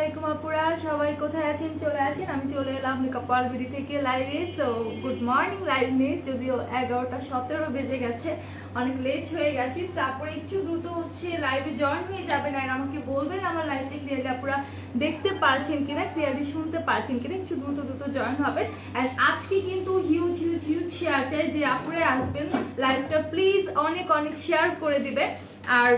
আলাইকুম আপুরা, সবাই কোথায় আছেন? চলে আসেন, আমি চলে এলাম মেকআপ আলবিডি থেকে লাইভে। সো গুড মর্নিং লাইভ নিয়ে, যদিও 11:17 বেজে গেছে, অনেক লেট হয়ে গেছি। তারপরে একটু দ্রুত হচ্ছে লাইভে জয়েন হয়ে যাবেন আর আমাকে বলবেন আমার লাইভটা ক্লিয়ারলি আপুরা দেখতে পারছেন কিনা, ক্লিয়ারলি শুনতে পারছেন কিনা, একটু দ্রুত জয়েন হবেন। অ্যান্ড আজকে কিন্তু হিউজ শেয়ার চাই, যে আপুরা আসবেন লাইভটা প্লিজ অনেক শেয়ার করে দিবেন। আর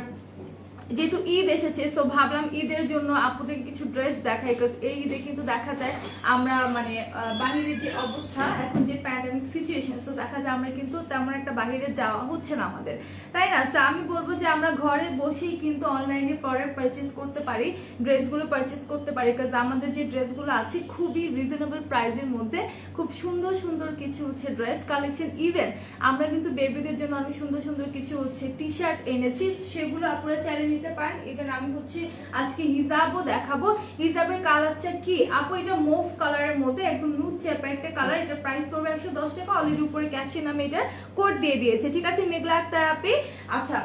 যেহেতু ঈদ এসেছে, সো ভাবলাম ঈদের জন্য আপুদের কিছু ড্রেস দেখাই, বিকজ এই ঈদে কিন্তু দেখা যায় আমরা মানে বাহিরের যে অবস্থা, এখন যে প্যান্ডামিক সিচুয়েশন, সো দেখা যায় আমরা কিন্তু তেমন একটা বাহিরে যাওয়া হচ্ছে না আমাদের, তাই না? সো আমি বলবো যে আমরা ঘরে বসেই কিন্তু অনলাইনে প্রোডাক্ট পারচেস করতে পারি, ড্রেসগুলো পারচেস করতে পারি, বিকজ আমাদের যে ড্রেসগুলো আছে খুবই রিজনেবল প্রাইসের মধ্যে খুব সুন্দর কিছু হচ্ছে ড্রেস কালেকশন। ইভেন আমরা কিন্তু বেবিদের জন্য অনেক সুন্দর কিছু হচ্ছে টি শার্ট এনেছি, সেগুলো আপনারা চাইলে নিতে পারেন। ইভেন আমি হচ্ছে আজকে হিজাবও দেখাবো। হিজাবের কালারটা কি আপু? এটা মুভ কালারের মধ্যে একদম নুড চেপের একটা কালার। এটা প্রাইস পড়বে 110 টাকা। অলরেডি উপরে ক্যাপশন আমি এটার কোড দিয়ে দিয়েছে, ঠিক আছে? মেঘলা আক্তার আপি। আচ্ছা,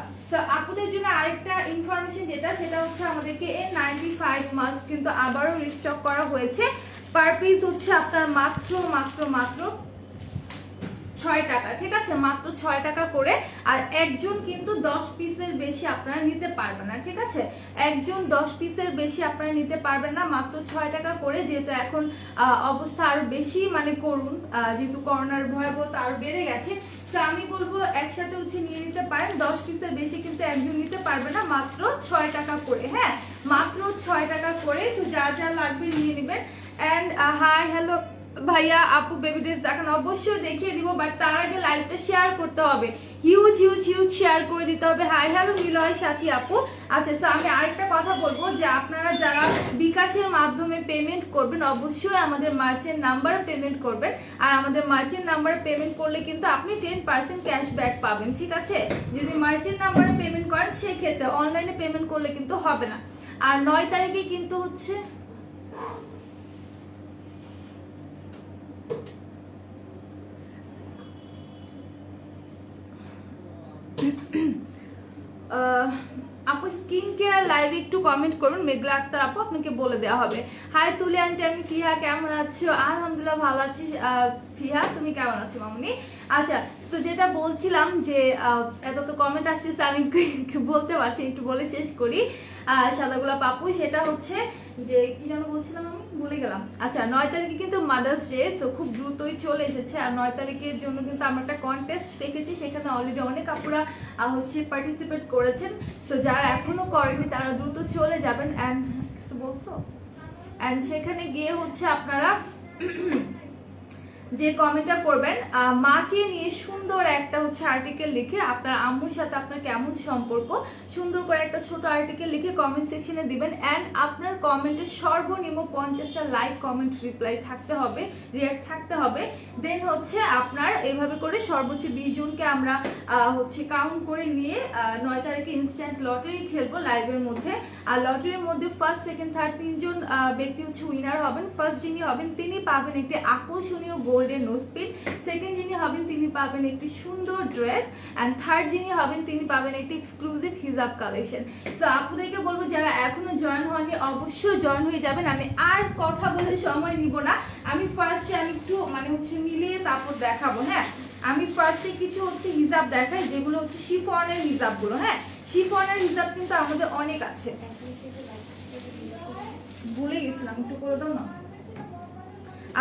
আপুদের জন্য আরেকটা ইনফরমেশন যেটা, সেটা হচ্ছে আমাদেরকে N95 মাস্ক কিন্তু আবারও রিস্টক করা হয়েছে। পার পিস হচ্ছে আপনার মাত্র 6 টাকা, ঠিক আছে? মাত্র 6 টাকা করে। আর একজন কিন্তু 10 পিসের বেশি আপনারা নিতে পারবেন না, ঠিক আছে? একজন 10 পিসের বেশি আপনারা নিতে পারবেন না, মাত্র 6 টাকা করে। যেহেতু এখন অবস্থা আরো বেশি মানে করুন, যেহেতু করোনার ভয়াবহতা আরো বেড়ে গেছে, তো আমি বলবো একসাথে হচ্ছে নিয়ে নিতে পারেন। 10 পিসের বেশি কিন্তু একজন নিতে পারবে না, মাত্র 6 টাকা করে। হ্যাঁ, মাত্র 6 টাকা করে। তো যা লাগবে নিয়ে নেবেন। অ্যান্ড হাই হ্যালো ভাইয়া, আপু বেবি ড্রেস এখন অবশ্যই দেখিয়ে দিব, বাট তার আগে লাইভটা শেয়ার করতে হবে, হিউজ শেয়ার করে দিতে হবে। হাই হ্যালো নিলয় সাথী আপু। আচ্ছা, তো আমি আরেকটা কথা বলবো যে আপনারা যারা বিকাশের মাধ্যমে পেমেন্ট করবেন, অবশ্যই আমাদের মার্চেন্ট নাম্বারে পেমেন্ট করবেন। আর আমাদের মার্চেন্ট নাম্বারে পেমেন্ট করলে কিন্তু আপনি 10% ক্যাশব্যাক পাবেন, ঠিক আছে? যদি মার্চেন্ট নাম্বারে পেমেন্ট করেন সেক্ষেত্রে, অনলাইনে পেমেন্ট করলে কিন্তু হবে না। আর 9 তারিখে কিন্তু হচ্ছে আপু স্কিন কেয়ার লাইভে একটু কমেন্ট করুন। মেঘলা আক্তার আপু, আপনাকে বলে দেওয়া হবে। হাই তুলি আন্টি, আমি ফিহা, কেমন আছো? আলহামদুলিল্লাহ ভালো আছি। ফিহা, তুমি কেমন আছো মামুনি? আচ্ছা, তো যেটা বলছিলাম যে এত তো কমেন্ট আসছে, আমি বলতে পারছি, একটু বলে শেষ করি। সাদা গোলাপ আপু, সেটা হচ্ছে যে কি যেন বলছিলাম, আমি ভুলে গেলাম। আচ্ছা, 9 তারিখে কিন্তু মাদার্স ডে, সো খুব দ্রুতই চলে এসেছে। আর 9 তারিখের জন্য কিন্তু আমরা একটা কন্টেস্ট রেখেছি, সেখানে অলরেডি অনেক আপুরা হচ্ছে পার্টিসিপেট করেছেন। সো যারা এখনো করেনি তারা দ্রুত চলে যাবেন। অ্যান্ড কিছু বলছো? অ্যান্ড সেখানে গিয়ে হচ্ছে আপনারা যে কমেন্টটা করবেন, মাকে নিয়ে সুন্দর একটা হচ্ছে আর্টিকেল লিখে, আপনার আম্মুর সাথে আপনার কেমন সম্পর্ক, সুন্দর করে একটা ছোট আর্টিকেল লিখে কমেন্ট সেকশনে দিবেন। অ্যান্ড আপনার কমেন্টে সর্বনিম্ন 50টা লাইক, কমেন্ট, রিপ্লাই থাকতে হবে, রিয়াক্ট থাকতে হবে। দেন হচ্ছে আপনার এইভাবে করে সর্বোচ্চ 20 জনকে আমরা হচ্ছে কাউন্ট করে নিয়ে 9 তারিখে ইনস্ট্যান্ট লটারি খেলবো লাইভের মধ্যে। আর লটারির মধ্যে ফার্স্ট, সেকেন্ড, থার্ড 3 জন ব্যক্তি হচ্ছে উইনার হবেন। ফার্স্ট যিনি হবেন তিনি পাবেন একটি আকর্ষণীয় গোল্ডেন নোজপিন, সেকেন্ড যিনি হবেন তিনি পাবেন একটি সুন্দর ড্রেস, অ্যান্ড থার্ড যিনি হবেন তিনি পাবেন একটি এক্সক্লুসিভ হিজাব কালেকশন। সো আপুদেরকে বলবো যারা এখনো জয়েন হয়নি অবশ্যই জয়েন হয়ে যাবেন। আমি আর কথা বলে সময় নিব না, আমি ফার্স্টে আমি একটু মানে হচ্ছে মিলিয়ে তারপর দেখাবো। হ্যাঁ, আমি ফার্স্টে কিছু হচ্ছে হিজাব দেখাই, যেগুলো হচ্ছে শিফনের হিজাবগুলো। হ্যাঁ, শিফনের হিজাব কিন্তু আমাদের অনেক আছে, ভুলে গেছিলাম, একটু করে দাও না।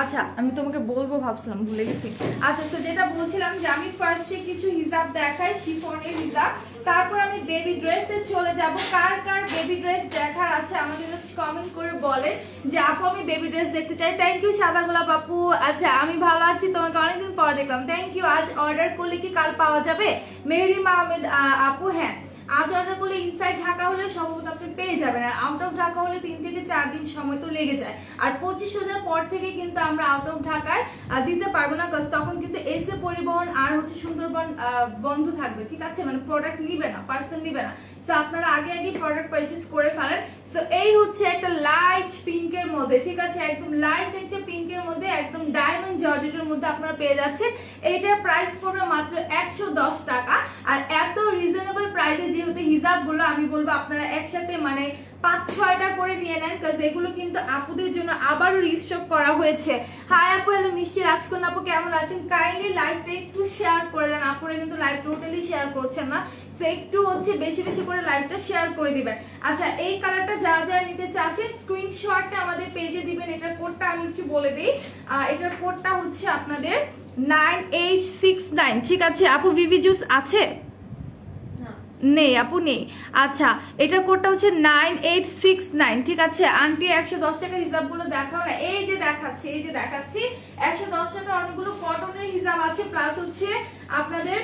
আচ্ছা, আমি তোমাকে বলবো ভাবছিলাম, ভুলে গেছি। আচ্ছা, তো যেটা বলছিলাম যে আমি ফার্স্টে কিছু হিজাব দেখাই, শিফনের হিজাব, তারপর আমি বেবি ড্রেসে চলে যাব। কার বেবি ড্রেস দেখার আছে আমাকে জাস্ট কমেন্ট করে বলে যে আপু আমি বেবি ড্রেস দেখতে চাই। থ্যাংক ইউ সাদা গোলাপ আপু। আচ্ছা, আমি ভালো আছি, তোমাকে অনেকদিন পর দেখলাম, থ্যাংক ইউ। আজ অর্ডার করলে কি কাল পাওয়া যাবে? মেহরিমা আহমেদ আপু, হ্যাঁ আজ অর্ডার করলে ইনসাইড ঢাকা হলে সম্ভবত আপনি পেয়ে যাবেন, আর আউট অফ ঢাকা হলে 3 থেকে 4 দিন সময় তো লেগে যায়। আর 25,000 পর থেকে কিন্তু আমরা আউট অফ ঢাকায় দিতে পারবো না, কারণ তখন কিন্তু এসে পরিবহন আর হচ্ছে সুন্দরবন বন্ধ থাকবে, ঠিক আছে? মানে প্রোডাক্ট নিবে না, পার্সেল নিবে না। সো আপনারা আগে প্রোডাক্ট পারচেজ করে ফেলেন। সো এই হচ্ছে একটা লাইট পিঙ্কের মধ্যে, ঠিক আছে? একদম লাইট একটা পিঙ্কের মধ্যে, একদম ডায়মন্ড জর্জেটের মধ্যে আপনারা পেয়ে যাচ্ছেন। এইটার প্রাইস পড়বে মাত্র 110 টাকা। আর এত রিজনেবল প্রাইসে যেহেতু হিজাবগুলো আমি বলবো আপনারা একসাথে মানে 5-6টা করে নিয়ে নেন, কারণ এগুলো কিন্তু আপুদের জন্য আবারও রিস্টক করা হয়েছে। হাই আপু, হ্যালো মিষ্টি রাজকন্যা আপু, কেমন আছেন? কাইন্ডলি লাইভটা একটু শেয়ার করে দেন। আপুরা কিন্তু লাইভ টোটালি শেয়ার করছেন না, সো একটু হচ্ছে বেশি বেশি করে লাইভটা শেয়ার করে দিবেন। আচ্ছা, এই কালারটা যারা যারা নিতে চাচ্ছেন স্ক্রিনশটটা আমাদের পেজে দিবেন। এটার কোডটা আমি একটু বলে দিই, এটার কোডটা হচ্ছে আপনাদের 9869। ঠিক আছে আপু, ভিভি জুস আছে? নেই আপু, নেই। আচ্ছা, এটা কোডটা হচ্ছে 9869। ঠিক আছে আন্টি, 110 টাকার হিসাবগুলো দেখাও না। এই যে দেখাচ্ছি, এই যে দেখাচ্ছি 110 টাকা অনেকগুলো কটনের হিসাব আছে, প্লাস হচ্ছে আপনাদের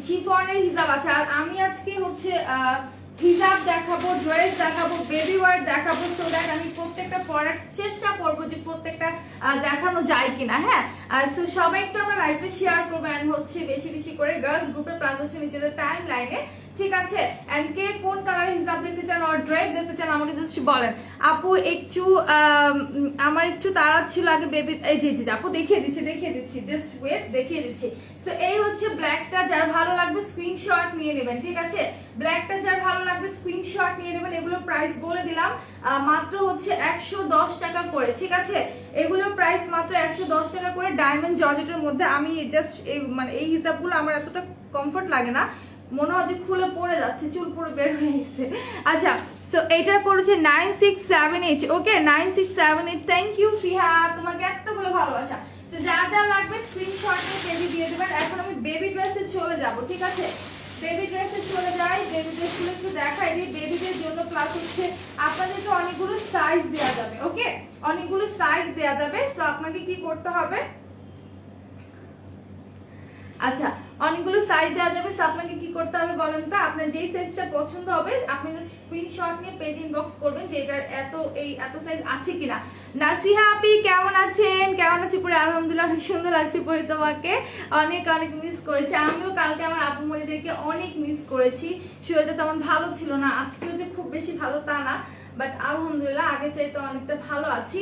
শিফনের হিসাব আছে। আর আমি আজকে হচ্ছে হিজাব দেখাবো, ড্রেস দেখাবো, বেবি ওয়্যার দেখাবো, সো দ্যাট আমি প্রত্যেকটা পড়ার চেষ্টা করবো যে প্রত্যেকটা দেখানো যায় কিনা। হ্যাঁ, সো সবাই একটু আমরা লাইভটা শেয়ার করবো এন্ড হচ্ছে বেশি বেশি করে গার্লস গ্রুপে প্লাস হচ্ছে নিজেদের টাইম লাইনে। ঠিক আছে, এন্ড কে কোন কালারের হিসাব দেখতে চান আর ড্রেস দেখতে চান আমাকে জাস্ট বলেন। আপু একটু আমার একটু তাড়া ছিল আগে বেবি, এই যে আপু দেখিয়ে দিচ্ছি জাস্ট ওয়েট, দেখিয়ে দিচ্ছি। সো এই হচ্ছে ব্ল্যাকটা, যার ভালো লাগবে স্ক্রিনশট নিয়ে নেবেন। ঠিক আছে, ব্ল্যাকটা যার ভালো লাগবে স্ক্রিনশট নিয়ে নেবেন। এগুলোর প্রাইস বলে দিলাম, মাত্র হচ্ছে 110 টাকা করে। ঠিক আছে, এগুলোর প্রাইস মাত্র 110 টাকা করে ডায়মন্ড জর্জেটের মধ্যে। আমি জাস্ট মানে এই হিসাবগুলো আমার এতটা কমফর্ট লাগে না, মনে হয় যে খুলে পড়ে যাচ্ছে, চুল পুরো বের হয়ে গেছে। আচ্ছা, সো এটা করেছে 9678। ওকে, 9678। থ্যাংক ইউ ফিহা, তোমাকে এতগুলো ভালোবাসা। তো যা যা লাগবে স্ক্রিনশট নিয়ে পেজে দিয়ে দেবেন। এখন আমি বেবি ড্রেসে চলে যাব। ঠিক আছে, বেবি ড্রেসে চলে যাই। বেবি ড্রেসগুলো একটু দেখাই দিই বেবিদের জন্য, প্লাস হচ্ছে আপনাদেরকে অনেকগুলো সাইজ দেওয়া যাবে। ওকে, অনেকগুলো সাইজ দেওয়া যাবে। সো আপনাকে কি করতে হবে, আচ্ছা অনেকগুলো সাইজ দেওয়া যাবে, সো আপনাকে কি করতে হবে বলেন তো? আপনার যেই সাইজটা পছন্দ হবে আপনি জাস্ট স্ক্রিনশট নিয়ে পেজ ইনবক্স করবেন যে এটার এত সাইজ আছে কিনা। নাসিহা আপি কেমন আছেন? কেমন আছে পুরো? আলহামদুলিল্লাহ, অনেক সুন্দর লাগছে পরে, তোমাকে অনেক অনেক মিস করেছি। আমিও কালকে আমার আপু মনিদেরকে অনেক মিস করেছি। শরীরটা তেমন ভালো ছিল না, আজকেও যে খুব বেশি ভালো তা না, বাট আলহামদুলিল্লাহ আগের চাইতে অনেকটা ভালো আছি।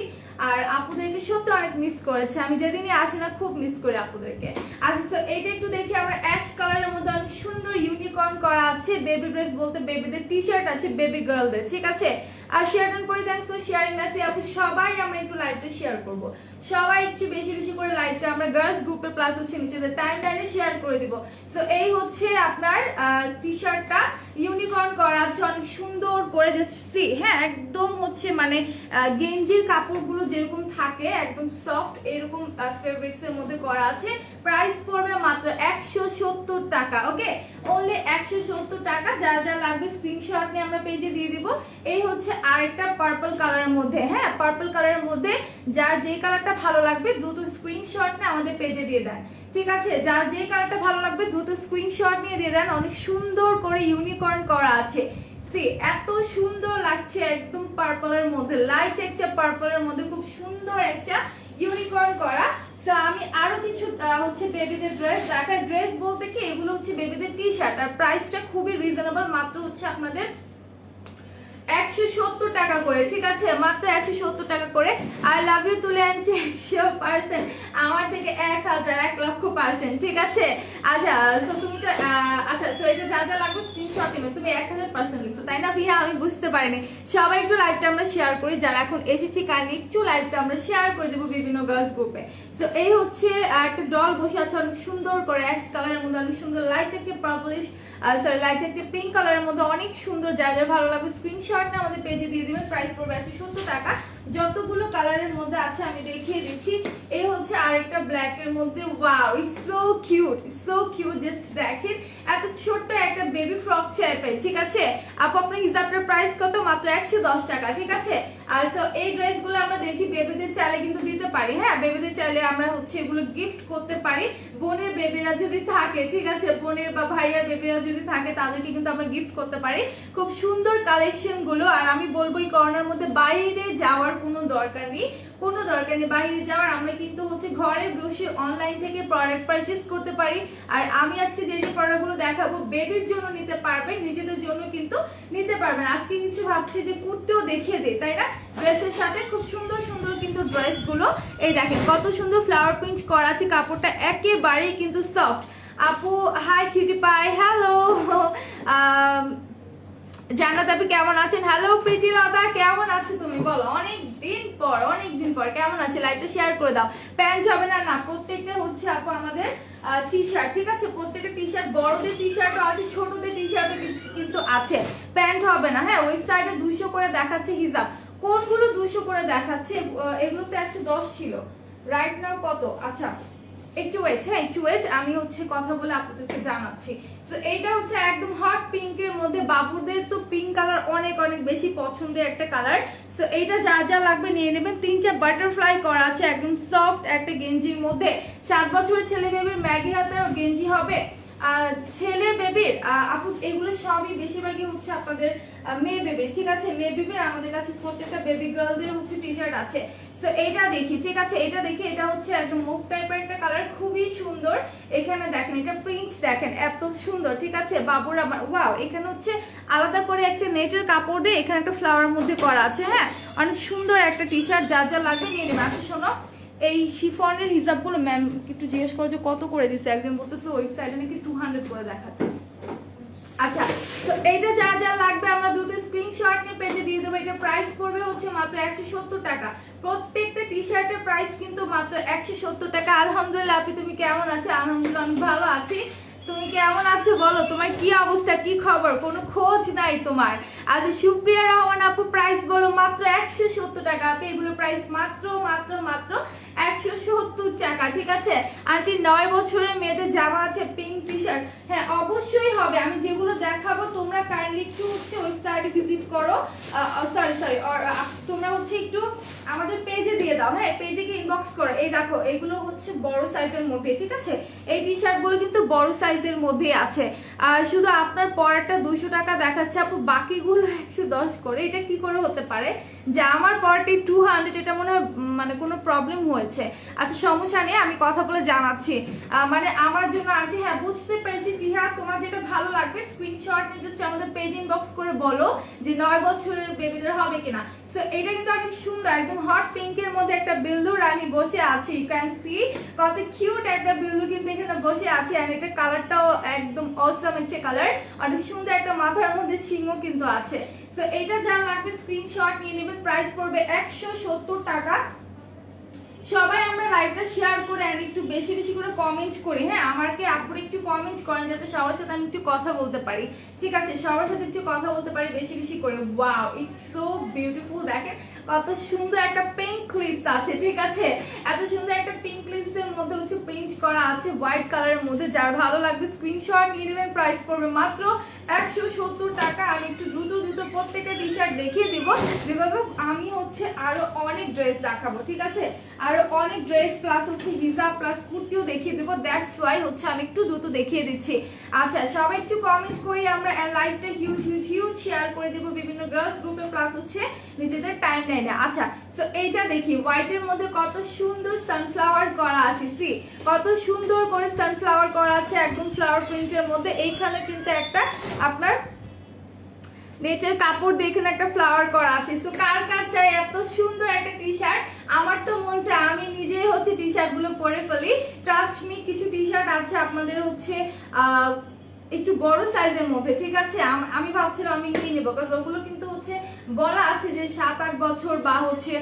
আর আপুদেরকে সত্যি অনেক মিস করেছে, আমি যেদিনই আসি না খুব মিস করি আপুদেরকে। আচ্ছা, তো এইটা একটু দেখি আমরা। অ্যাশ কালারের মধ্যে অনেক সুন্দর ইউনিকর্ন করা আছে। বেবি ড্রেস বলতে বেবিদের টি শার্ট আছে, বেবি গার্লদের। ঠিক আছে, আর শেয়ার ডান করে থ্যাঙ্কস ফর শেয়ারিং। নাসি আপু, সবাই আমরা একটু লাইভটা শেয়ার করব, সবাই একটু বেশি বেশি করে লাইভটা আমরা গার্লস গ্রুপে প্লাস হচ্ছে নিচেদের টাইম লাইনে শেয়ার করে দিব। সো এই হচ্ছে আপনার টি শার্টটা ইউনিকর্ন করা আছে অনেক সুন্দর করে, জাস্ট সি। হ্যাঁ, একদম হচ্ছে মানে গেঞ্জির কাপড়গুলো যেরকম থাকে একদম সফট, এরকম ফেব্রিক্স এর মধ্যে করা আছে। প্রাইস পড়বে মাত্র 170 টাকা। ওকে, অনলি 170 টাকা। যার যা লাগবে স্ক্রিনশট নিয়ে আমরা পেজে দিয়ে দিব। এই হচ্ছে আরেকটা পার্পল কালারের মধ্যে। হ্যাঁ, পার্পল কালারের মধ্যে যার যে কালারটা ভালো লাগবে দ্রুত স্ক্রিনশট নিয়ে আমাদের পেজে দিয়ে দেন। ঠিক আছে, যার যে কালারটা ভালো লাগবে দ্রুত স্ক্রিনশট নিয়ে দিয়ে দেন। অনেক সুন্দর করে ইউনিকর্ন করা আছে, এত সুন্দর লাগছে একদম পার্পলের মধ্যে, লাইট একটা পার্পলের মধ্যে খুব সুন্দর একটা ইউনিকর্ন করা। সো আমি আরো কিছু হচ্ছে বেবিদের ড্রেস দেখাই। ড্রেস বলতে কি এগুলো হচ্ছে বেবিদের টি শার্ট, আর প্রাইসটা খুবই রিজনেবল, মাত্র হচ্ছে আপনাদের 170 টাকা করে। ঠিক আছে, মাত্র 170 টাকা করে। আই লাভ ইউ তুলে আনছে 100%, আমার থেকে 1000 1,00,000%। ঠিক আছে, আচ্ছা তো তুমি তো আচ্ছা, তো এটা যা যা লাগবে স্ক্রিনশট নেবে। তুমি 1000% লিখছো তাই না ভিয়া? আমি বুঝতে পারিনি। সবাই একটু লাইভটা আমরা শেয়ার করি, যারা এখন এসেছি কাইন্ডলি একটু লাইভটা আমরা শেয়ার করে দেবো বিভিন্ন গার্লস গ্রুপে। সো এই হচ্ছে একটা ডল বসে আছে অনেক সুন্দর করে অ্যাশ কালারের মধ্যে, অনেক সুন্দর লাইট একটা পার্পলিশ সরি লাইট একটা পিঙ্ক কালারের মধ্যে, অনেক সুন্দর। যার যার ভালো লাগবে স্ক্রিনশটটা আমাদের পেজে দিয়ে দিবেন। প্রাইস পড়বে 170 টাকা। যতগুলো কালারের মধ্যে আছে আমি দেখিয়ে দিচ্ছি। এই হচ্ছে আরেকটা ব্ল্যাক এর মধ্যে। Wow, it's so cute, it's so cute. Just দেখেন এত ছোট্ট একটা বেবি ফ্রক চাইপে। ঠিক আছে আপু, আপনার হিসাবটার প্রাইস কত? মাত্র 110 টাকা। ঠিক আছে, আর সো এই ড্রেসগুলো আমরা দেখি বেবিদের চাইলে কিন্তু দিতে পারি। হ্যাঁ, বেবিদের চাইলে আমরা হচ্ছে এগুলো গিফট করতে পারি। বোনের বেবিরা যদি থাকে, ঠিক আছে, বোনের বা ভাইয়ার বেবিরা যদি থাকে তাদেরকে কিন্তু আমরা গিফট করতে পারি। খুব সুন্দর কালেকশন গুলো। আর আমি বলবো এই করোনার মধ্যে বাইরে যাওয়ার কোনো দরকার নেই, কোনো দরকার নেই বাইরে যাওয়ার। আমরা কিন্তু হচ্ছে ঘরে বসে অনলাইন থেকে প্রোডাক্ট পারচেজ করতে পারি। আর আমি আজকে যে যে প্রোডাক্টগুলো দেখাবো বেবির জন্য নিতে পারবেন, নিজেদের জন্য কিন্তু নিতে পারবেন। আজকে কিছু ভাবছি যে কুর্তিও দেখিয়ে দেয়, তাই না? ড্রেসের সাথে খুব সুন্দর সুন্দর কিন্তু ড্রেসগুলো। এই দেখেন কত সুন্দর ফ্লাওয়ার প্রিন্ট করা আছে, কাপড়টা একেবারেই কিন্তু সফট। আপু হাই কিউটি পাই, হ্যালো জান্নাত আপনি কেমন আছেন? হ্যালো প্রীতিলতা, কেমন আছো তুমি? বলো, অনেক দিন পর কেমন আছে? লাইভটা শেয়ার করে দাও। প্যান্ট হবে না? না, প্রত্যেকটা হচ্ছে আপু আমাদের টি শার্ট, ঠিক আছে? প্রত্যেকটা টি শার্ট, বড়দের টি শার্টও আছে, ছোটদের টি শার্টও কিন্তু আছে। প্যান্ট হবে না। হ্যাঁ, ওয়েবসাইটে 200 করে দেখাচ্ছে হিজাব। কোনগুলো 200 করে দেখাচ্ছে? এগুলো তো 110 ছিল, রাইট নাও কত? আচ্ছা একটু ওয়েট, হ্যাঁ একটু ওয়েট, আমি হচ্ছে কথা বলে আপনাদেরকে জানাচ্ছি। সো এইটা হচ্ছে একদম হট পিঙ্কের মধ্যে, বাবুদের তো পিঙ্ক কালার অনেক অনেক বেশি পছন্দের একটা কালার। সো এইটা যা যা লাগবে নিয়ে নেবেন। 3টা বাটারফ্লাই করা আছে, একদম সফট একটা গেঞ্জির মধ্যে। 7 বছরের ছেলে বেবির ম্যাগি হাতার গেঞ্জি হবে। ছেলে বেবির আপু এগুলো সবই বেশিরভাগই হচ্ছে আপনাদের মেয়ে বেবি, ঠিক আছে? মেয়ে বেবির আমাদের কাছে প্রত্যেকটা বেবি গার্লদের হচ্ছে টি শার্ট আছে। সো এটা দেখি, ঠিক আছে? এটা দেখি, এটা হচ্ছে একদম মুভ টাইপের একটা কালার, খুবই সুন্দর। এখানে দেখেন, এটা প্রিন্ট দেখেন এত সুন্দর, ঠিক আছে? বাবুর আমার ওয়াও, এখানে হচ্ছে আলাদা করে একটা নেটের কাপড় দিয়ে এখানে একটা ফ্লাওয়ার মধ্যে করা আছে। হ্যাঁ, অনেক সুন্দর একটা টি শার্ট, যা যা লাগবে নিয়ে নেবে। আচ্ছা শোনো, এই শিফনের হিসাবগুলো ম্যাম একটু জিজ্ঞেস করো যে কত করে দিচ্ছে। একজন বলতেছে ওয়েবসাইটে নাকি 200 করে দেখাচ্ছে। আচ্ছা, সো এইটা যা যা লাগবে আমরা দ্রুত স্ক্রিনশট নিয়ে পেজে দিয়ে দেবো। এটা প্রাইস পড়বে হচ্ছে মাত্র 170 টাকা। প্রত্যেকটা টি শার্টের প্রাইস কিন্তু মাত্র 170 টাকা। আলহামদুলিল্লাহ আপনি, তুমি কেমন আছো? আলহামদুলিল্লাহ আমি ভালো আছি। তুমি কেমন আছো বলো, তোমার কি অবস্থা, কি খবর? কোনো খোঁজ নাই তোমার। আচ্ছা সুপ্রিয়া রহমান আপু, প্রাইস বলো। মাত্র 170 টাকা আপু, এগুলো প্রাইস মাত্র মাত্র মাত্র 170 টাকা, ঠিক আছে? আন্টি 9 বছরের মেয়েদের জামা আছে, পিঙ্ক টি শার্ট। হ্যাঁ অবশ্যই হবে, আমি যেগুলো দেখাবো তোমরা কাইন্ডলি একটু হচ্ছে ওয়েবসাইটে ভিজিট করো। সরি তোমরা হচ্ছে একটু আমাদের পেজে দিয়ে দাও। হ্যাঁ, পেজে গিয়ে ইনবক্স করো। এই দেখো, এগুলো হচ্ছে বড় সাইজের মধ্যে, ঠিক আছে? এই টি শার্টগুলো কিন্তু বড় সাইজের মধ্যেই আছে। আর শুধু আপনার পরেরটা 200 টাকা দেখাচ্ছে আপু, বাকিগুলো 110 করে। এটা কি করে হতে পারে যে আমার পরেরটি 200? এটা মনে হয় মানে কোনো প্রবলেম হয়েছে। আচ্ছা সমস্যা নেই, আমি কথা বলে জানাচ্ছি। মানে আমার জন্য আনছি। হ্যাঁ বুঝতে পেরেছি ফিহা, তোমার যেটা ভালো লাগবে স্ক্রিনশট নিয়ে জাস্ট আমাদের পেজ ইনবক্স করে বলো যে 9 বছরের বেবিদের হবে কিনা। সো এটা কিন্তু অনেক সুন্দর, একদম হট পিঙ্কের মধ্যে একটা বিল্লু রানী বসে আছে। ইউ ক্যান সি কত কিউট একটা বিল্লু কিন্তু এখানে বসে আছে। আর এটা কালারটাও একদম অসাম একটা কালার, অনেক সুন্দর একটা মাথার মধ্যে সিংহ কিন্তু আছে। সো এটা যা লাগবে স্ক্রিনশট নিয়ে নেবেন। প্রাইস পড়বে 170 টাকা। সবাই আমরা লাইভটা শেয়ার করে আর একটু বেশি বেশি করে কমেন্ট করি। হ্যাঁ, আমাকে আপুরে একটু কমেন্ট করেন যাতে সবার সাথে আমি একটু কথা বলতে পারি, ঠিক আছে? সবার সাথে একটু কথা বলতে পারি বেশি বেশি করে। Wow, it's so beautiful. দেখেন কত সুন্দর একটা পিঙ্ক ক্লিপস আছে, ঠিক আছে? এত সুন্দর একটা পিঙ্ক ক্লিপস এর মধ্যে হচ্ছে পেইন্ট করা আছে হোয়াইট কালারের মধ্যে। যার ভালো লাগবে স্ক্রিনশট নিয়ে নেবেন। প্রাইস পড়বে মাত্র 170 টাকা। আমি একটু দ্রুত প্রত্যেকটা টি শার্ট দেখিয়ে দিব, বিকজ অফ আমি হচ্ছে আরো অনেক ড্রেস দেখাবো, ঠিক আছে? আরো অনেক ড্রেস প্লাস হচ্ছে হিজাব প্লাস কুর্তিও দেখিয়ে দেবো। দ্যাটস ওয়াই হচ্ছে আমি একটু দ্রুত দেখিয়ে দিচ্ছি। আচ্ছা সবাই একটু কমেন্ট করি, আমরা লাইভটা হিউজ হিউজ হিউজ শেয়ার করে দেবো বিভিন্ন গার্লস গ্রুপে প্লাস হচ্ছে নিজেদের টাইম লাইনে। আচ্ছা সো এইটা দেখি, হোয়াইটের মধ্যে কত সুন্দর সানফ্লাওয়ার করা আছে। সি কত সুন্দর করে সানফ্লাওয়ার করা আছে, একদম ফ্লাওয়ার প্রিন্টের মধ্যে। এইখানে কিন্তু একটা আপনার নেটের কাপড় দেখে একটা ফ্লাওয়ার করা আছে। সো কার কার চাই এত সুন্দর একটা টি শার্ট? আমার তো মন চায় আমি নিজেই হচ্ছে টি শার্ট গুলো পরে ফেলি। ট্রাস্ট মি, কিছু টি শার্ট আছে আপনাদের হচ্ছে একটু বড় সাইজের মধ্যে, ঠিক আছে? আমি ভাবছিলাম আমি নিয়ে নেবো, কারণ ওগুলো কিন্তু হচ্ছে বলা আছে যে 7-8 বছর বা হচ্ছে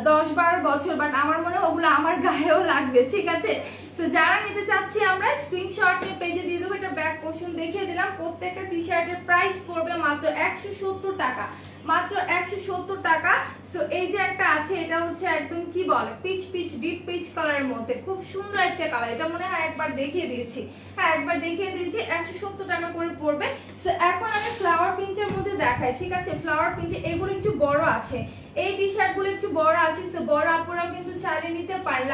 10-12 বছর, বাট আমার মনে হয় ওগুলো আমার গায়েও লাগবে, ঠিক আছে? সো যারা নিতে চাচ্ছি আমরা স্ক্রিনশট নিয়ে পেজে দিয়ে দেবো। এটা ব্যাক পোর্শন দেখিয়ে দিলাম। প্রত্যেকটা টি শার্টের প্রাইস পড়বে মাত্র 170 টাকা, মাত্র 170 টাকা। সো এই যে একটা আছে, এটা হচ্ছে একদম কি বলে পিচ পিচ ডিপ পিচ কালারের মধ্যে, খুব সুন্দর একটা কালার। এটা মনে হয় একবার দেখিয়ে দিয়েছি। হ্যাঁ একবার দেখিয়ে দিয়েছি। 170 টাকা করে পড়বে। সো এখন আমি ফ্লাওয়ার প্রিন্টের মধ্যে দেখাই, ঠিক আছে? ফ্লাওয়ার প্রিন্টে এগুলো একটু বড় আছে, এই টি শার্ট গুলো একটু বড় আছে। তো বড় আপুরাও কিন্তু চাইলে নিতে পারেন।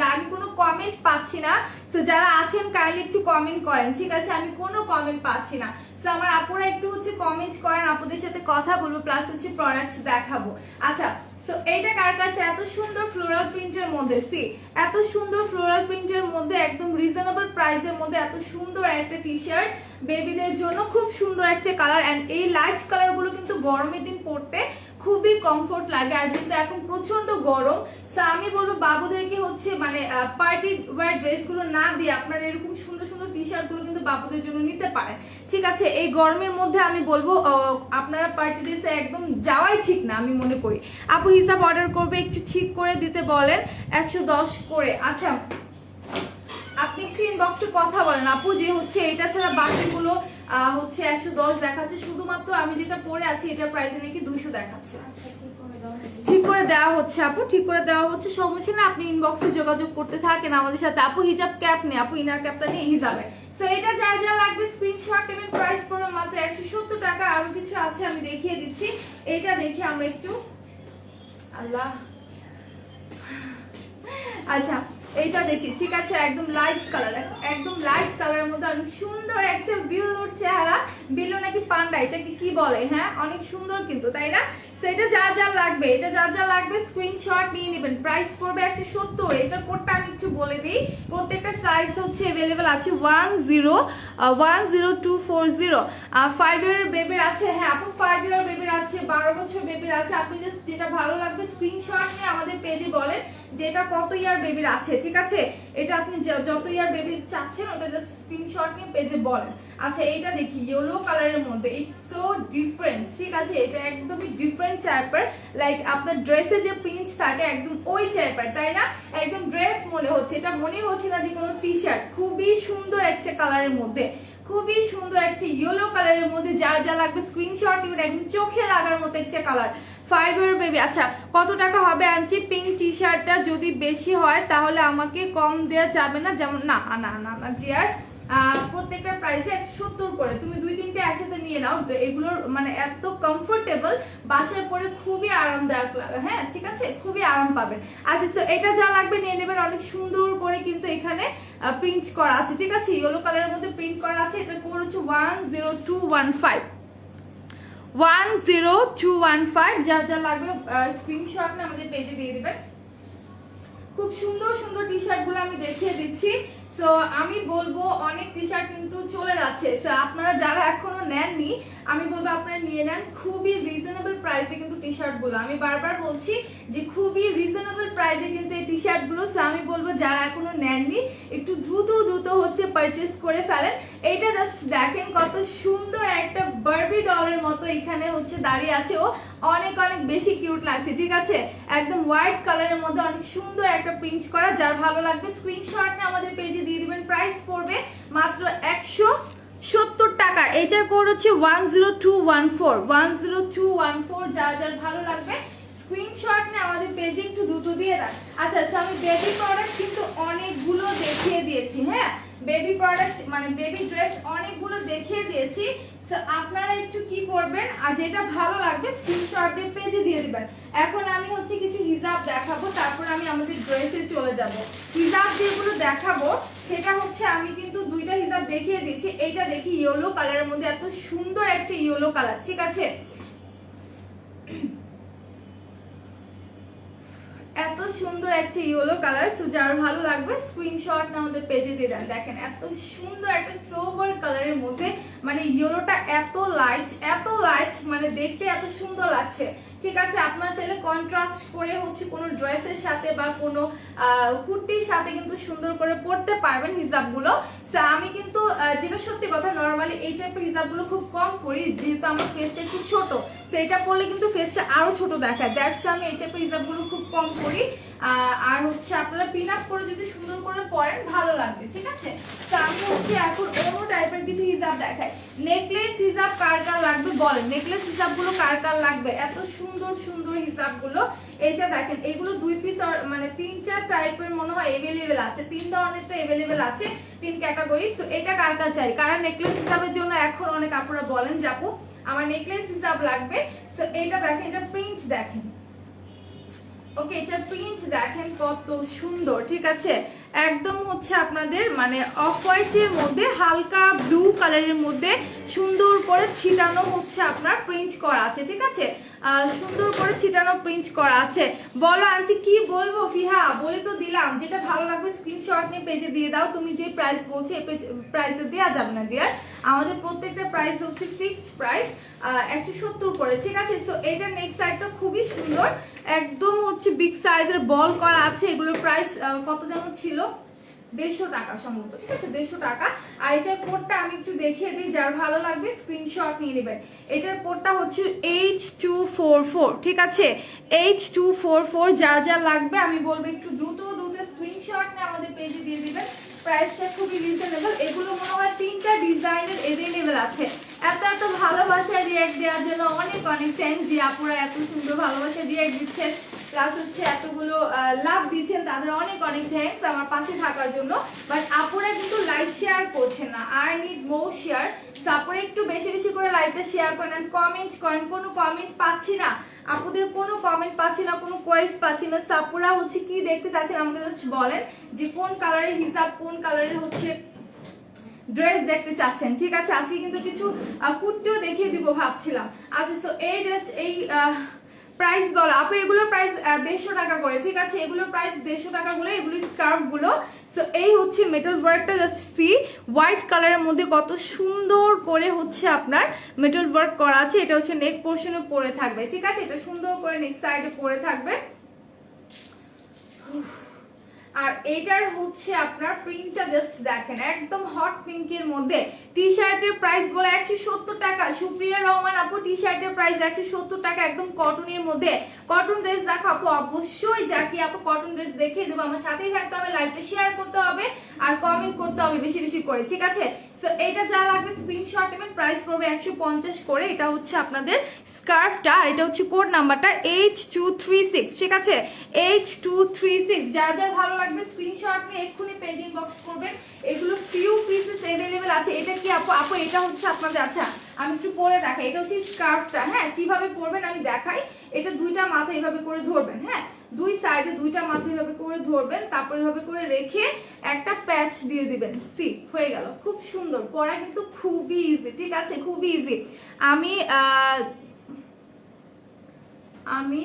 লাইভ কোনো কমেন্ট পাচ্ছি না, তো যারা আছেন কাইন্ডলি একটু কমেন্ট করেন, ঠিক আছে? আমি কোনো কমেন্ট পাচ্ছি না। সো আমার আপুরা একটু হচ্ছে কমেন্ট করেন, আপুদের সাথে কথা বলবো প্লাস হচ্ছে প্রোডাক্টস দেখাবো। আচ্ছা সো এইটা কার কাছে এত সুন্দর ফ্লোরাল প্রিন্টের মধ্যে, সি এত সুন্দর ফ্লোরাল প্রিন্টের মধ্যে একদম রিজনেবল প্রাইসের মধ্যে এত সুন্দর একটা টি শার্ট বেবিদের জন্য, খুব সুন্দর একটা কালার। এন্ড এই লাইট কালার গুলো কিন্তু গরমের দিন পরতে খুবই কমফোর্ট লাগে। আর যেহেতু এখন প্রচন্ড গরম, সো আমি বলবো বাবুদেরকে হচ্ছে মানে পার্টি ওয়্যার ড্রেস গুলো না দিয়ে আপনার এরকম সুন্দর সুন্দর টি শার্ট গুলো কিন্তু মধ্যে বাবুদের জন্য নিতে পারেন, ঠিক আছে। এই গরমের মধ্যে আমি বলবো আপনারা পার্টি ড্রেসে একদম যাওয়াই ঠিক না আমি মনে করি। আপু হিসাব অর্ডার করবে, একটু ঠিক করে দিতে বলেন 110 করে। আচ্ছা আপনি একটু ইনবক্সে কথা বলেন আপু, যে হচ্ছে এটা ছাড়া বাকিগুলো হচ্ছে 110 দেখাচ্ছে, শুধুমাত্র আমি যেটা পরে আছি এটার প্রাইস নাকি 200 দেখাচ্ছে। ঠিক করে দেওয়া হচ্ছে আপু, ঠিক করে দেওয়া হচ্ছে, সমস্যা না। আপনি ইনবক্সে যোগাযোগ করতে থাকেন আমাদের সাথে। আপু হিজাব ক্যাপ নেই, আপু ইনার ক্যাপটা নিয়ে হিজাবে। সো এটা যার যা লাগবে স্ক্রিনশট নেবেন, প্রাইস পড়বে মাত্র 170 টাকা। আরো কিছু আছে আমি দেখিয়ে দিচ্ছি, এটা দেখি আমরা একটু। আল্লাহ, আচ্ছা এইটা দেখি, ঠিক আছে। একদম লাইট কালার, একদম লাইট কালারের মধ্যে অনেক সুন্দর একটা বিল্লুর চেহারা। বিল্লু নাকি পান্ডা, এটাকে কি বলে? হ্যাঁ অনেক সুন্দর কিন্তু, তাই না? সেটা যার যার লাগবে, এটা যার যার লাগবে স্ক্রিনশট নিয়ে নেবেন। প্রাইস পড়বে 170। এটার কোডটা আমি একটু বলে দিই। প্রত্যেকটা সাইজ হচ্ছে অ্যাভেলেবেল আছে 1010240। 5 ইয়ার বেবির আছে, হ্যাঁ আপু 5 ইয়ার বেবির আছে, 12 বছর বেবির আছে। আপনি জাস্ট যেটা ভালো লাগবে স্ক্রিনশট নিয়ে আমাদের পেজে বলেন যে এটা কত ইয়ার বেবির আছে, ঠিক আছে। এটা আপনি যত ইয়ার বেবি চাচ্ছেন ওটা জাস্ট স্ক্রিনশট নিয়ে পেজে বলেন। আচ্ছা এইটা দেখি ইয়েলো কালারের মধ্যে, ইটস সো ডিফারেন্ট, ঠিক আছে। এটা একদমই ডিফারেন্ট টাইপের, লাইক আপনার ড্রেসে যে পিঞ্চ থাকে একদম ওই টাইপের, তাই না? একদম ড্রেস মনে হচ্ছে, এটা মনে হচ্ছে না যে কোনো টি শার্ট। খুবই সুন্দর একটা কালারের মধ্যে, খুবই সুন্দর একটা ইয়েলো কালারের মধ্যে। যার যা লাগবে স্ক্রিনশট নেবেন, একদম চোখে লাগার মতো একটা কালার। 5 ইয়ার বেবি। আচ্ছা কত টাকা হবে আনছি? পিঙ্ক টি শার্টটা যদি বেশি হয় তাহলে আমাকে কম দেওয়া যাবে না? যেমন না না না না জিয়ার, প্রত্যেকটা প্রাইসে 170 করে। তুমি 2-3টে একসাথে নিয়ে নাও, এগুলোর মানে এত কমফোর্টেবল, বাসায় পরে খুবই আরামদায়ক লাগে। হ্যাঁ ঠিক আছে, খুবই আরাম পাবেন। আচ্ছা তো এটা যা লাগবে নিয়ে নেবেন। অনেক সুন্দর করে কিন্তু এখানে প্রিন্ট করা আছে, ঠিক আছে। ইয়েলো কালারের মধ্যে প্রিন্ট করা আছে। এটা কোড হচ্ছে 10215। 10215। যা যা লাগবে স্ক্রিনশট না আমাদের পেজে দিয়ে দিবেন। খুব সুন্দর সুন্দর টি শার্ট গুলো আমি দেখিয়ে দিচ্ছি। সো আমি বলবো অনেক টি শার্ট কিন্তু চলে যাচ্ছে। সো আপনারা যারা এখনো নেননি আমি বলবো আপনারা নিয়ে নেন। খুবই রিজনেবল প্রাইসে কিন্তু টি শার্ট গুলো, আমি বারবার বলছি যে খুবই রিজনেবল প্রাইসে কিন্তু এই টি শার্ট গুলো। সো আমি বলবো যারা এখনো নেননি একটু দ্রুত দ্রুত হচ্ছে পারচেজ করে ফেলেন। এইটা জাস্ট দেখেন কত সুন্দর একটা বারবি ডলের মতো এখানে হচ্ছে দাঁড়িয়ে আছে, ও অনেক অনেক বেশি কিউট লাগছে, ঠিক আছে। একদম হোয়াইট কালারের মধ্যে অনেক সুন্দর একটা প্রিন্ট করা। যার ভালো লাগবে স্ক্রিনশট নিয়ে আমাদের পেজে দিয়ে দিবেন। প্রাইস পড়বে মাত্র 170 টাকা। এইটার কোড হচ্ছে 10214। 10214। যার যার ভালো লাগবে স্ক্রিনশট নিয়ে আমাদের পেজে একটু দ্রুত দিয়ে দেন। আচ্ছা আমি বেবি প্রোডাক্ট কিন্তু অনেকগুলো দেখিয়ে দিয়েছি, হ্যাঁ বেবি প্রোডাক্ট মানে বেবি ড্রেস অনেকগুলো দেখিয়ে দিয়েছি। আপনারা একটু কি করবেন, আর যেটা ভালো লাগবে স্ক্রিনশট দিয়ে পেজে দিয়ে দিবেন। এখন আমি হচ্ছে কিছু হিজাব দেখাবো, তারপর আমি আমাদের ড্রেসে চলে যাব। হিজাব যেগুলো দেখাবো সেটা হচ্ছে আমি কিন্তু 2টা হিজাব দেখিয়ে দিচ্ছি। এইটা দেখি ইয়েলো কালারের মধ্যে, এত সুন্দর একটা ইয়েলো কালার, ঠিক আছে। এত সুন্দর একটা ইয়েলো কালার। সো যার ভালো লাগবে স্ক্রিনশট না আমাদের পেজে দিয়ে দেন। দেখেন এত সুন্দর একটা সোভার কালারের মধ্যে, মানে ইয়েলোটা এত লাইট মানে দেখতে এত সুন্দর লাগছে, ঠিক আছে। আপনারা চাইলে কন্ট্রাস্ট করে হচ্ছে কোনো ড্রেসের সাথে বা কোনো কুর্তির সাথে কিন্তু সুন্দর করে পরতে পারবেন হিজাবগুলো। সো আমি কিন্তু যেটা সত্যি কথা, নর্মালি এই টাইপের হিজাবগুলো খুব কম পরি, যেহেতু আমার ফেসটা একটু ছোট। সেইটা পরলে কিন্তু ফেসটা আরো ছোট দেখায়, দ্যাটস আমি এই টাইপের হিজাবগুলো খুব কম পরি। আর হচ্ছে আপনারা পিন আপ করে যদি সুন্দর করে পরেন ভালো লাগবে, ঠিক আছে। তো আমি হচ্ছে এখন অন্য টাইপের কিছু হিজাব দেখাই। নেকলেস হিজাব কার কার লাগবে বলেন, নেকলেস হিজাবগুলো কার কার লাগবে? এত সুন্দর সুন্দর হিজাবগুলো। এইটা দেখেন, এগুলো 2 পিস মানে 3-4 টাইপের মনে হয় এভেলেবেল আছে, 3 ধরনেরটা এভেলেবেল আছে, 3 ক্যাটাগরি। সো এটা কার কার চাই, কারা নেকলেস হিসাবের জন্য এখন অনেক আপনারা বলেন যাবো আমার নেকলেস হিসাব লাগবে। সো এটা দেখেন, এটা প্রিন্ট দেখেন, ওকে এটা প্রিন্ট দেখেন কত সুন্দর, ঠিক আছে। একদম হচ্ছে আপনাদের মানে অফ হোয়াইটের মধ্যে হালকা ব্লু কালারের মধ্যে সুন্দর করে ছিটানো হচ্ছে আপনার প্রিন্ট করা আছে, ঠিক আছে। সুন্দর করে ছিটানো প্রিন্ট করা আছে। বলো আন্টি কি বলবো? ফিহা বলে তো দিলাম, যেটা ভালো লাগবে স্ক্রিনশট নিয়ে পেজে দিয়ে দাও। তুমি যে প্রাইস বলছো এই প্রাইসে দেওয়া যাবে না ডিয়ার, আমাদের প্রত্যেকটা প্রাইস হচ্ছে ফিক্সড প্রাইস 170 করে, ঠিক আছে। সো এটা নেক্সট সাইডটা খুবই সুন্দর, একদম হচ্ছে বিগ সাইজের বল করা আছে। এগুলোর প্রাইস কত যেন ছিল 150 টাকা সম্ভবত, ঠিক আছে 150 টাকা। আর এই যে কোডটা আমি একটু দেখিয়ে দিই, যার ভালো লাগবে স্ক্রিনশট নিয়ে নেবেন। এটার কোডটা হচ্ছে H244, ঠিক আছে H244। যার যার লাগবে আমি বলবো একটু দ্রুত স্ক্রিনশট নিয়ে আমাদের পেজে দিয়ে দিবেন। প্রাইসটা খুবই রিজনেবল। এগুলো মনে হয় 3টা ডিজাইনের अवेलेबल আছে। এত ভালোবাসা রিঅ্যাক্ট দেওয়ার জন্য অনেক থ্যাঙ্কস, যে আপুরা এত সুন্দর ভালোবাসা রিঅ্যাক্ট দিচ্ছেন, প্লাস হচ্ছে এতগুলো লাভ দিচ্ছেন, তাদের অনেক থ্যাঙ্কস আমার পাশে থাকার জন্য। বাট আপুরা কিন্তু লাইভ শেয়ার করছেন না, আই নিড মোর শেয়ার। আপুরা একটু বেশি করে লাইভটা শেয়ার করেন, কমেন্ট করেন। কোনো কমেন্ট পাচ্ছি না আপুদের, কোনো কমেন্ট পাচ্ছি না, কোনো কোয়েস পাচ্ছি না। আপুরা হচ্ছে কি দেখতে চাচ্ছেন আমাকে জাস্ট বলেন, যে কোন কালারের হিসাব, কোন কালারের হচ্ছে ড্রেস দেখতে চাচ্ছেন, ঠিক আছে। আজকে কিন্তু কিছু কুর্তিও দেখিয়ে দিব ভাবছিলাম। আচ্ছা, সো এই ড্রেস, এই প্রাইস বলো আপু, এগুলোর প্রাইস 150 টাকা করে, ঠিক আছে এগুলোর প্রাইস 150 টাকা করে, এগুলো স্কার্ফ গুলো। সো এই হচ্ছে মেটাল ওয়ার্কটা, জাস্ট সি হোয়াইট কালারের মধ্যে কত সুন্দর করে হচ্ছে আপনার মেটাল ওয়ার্ক করা আছে। এটা হচ্ছে নেক পোর্শনে পরে থাকবে, ঠিক আছে, এটা সুন্দর করে নেক সাইডে পরে থাকবে। আর এটার হচ্ছে আপনার প্রিন্টটা জাস্ট দেখেন, একদম হট পিঙ্কের মধ্যে। টি শার্টের প্রাইস বলে 170 টাকা। সুপ্রিয়া রহমান আপু, টি শার্টের প্রাইস 170 টাকা, একদম কটনের মধ্যে। কটন ড্রেস দেখো আপু, অবশ্যই জাকি আপু কটন ড্রেস দেখিয়ে দেবো। আমার সাথেই থাকতে হবে, লাইভটা শেয়ার করতে হবে, আর কমেন্ট করতে হবে বেশি করে, ঠিক আছে। সো এটা যা লাগবে স্ক্রিনশট নেবেন। প্রাইস পড়বে 150 করে। এটা হচ্ছে আপনাদের স্কার্ফটা, আর এটা হচ্ছে কোড নাম্বারটা H236, ঠিক আছে H236। যার যার ভালো লাগবে স্ক্রিনশট নিয়ে এক্ষুনি পেজ ইনবক্স করবেন। এগুলো ফিউ পিসেস अवेलेबल আছে। এটা কি আপু এটা হচ্ছে আপনাদের, আচ্ছা আমি একটু পরে দেখাই। এটা হচ্ছে স্কার্ফটা, হ্যাঁ কিভাবে পরবেন আমি দেখাই। এটা দুইটা মাথা এইভাবে করে ধরবেন, হ্যাঁ দুই সাইডে দুইটা মাথা এইভাবে করে ধরবেন, তারপর এইভাবে করে রেখে একটা প্যাচ দিয়ে দিবেন। সি হয়ে গেল, খুব সুন্দর। পরা কিন্তু খুবই ইজি, ঠিক আছে খুবই ইজি। আমি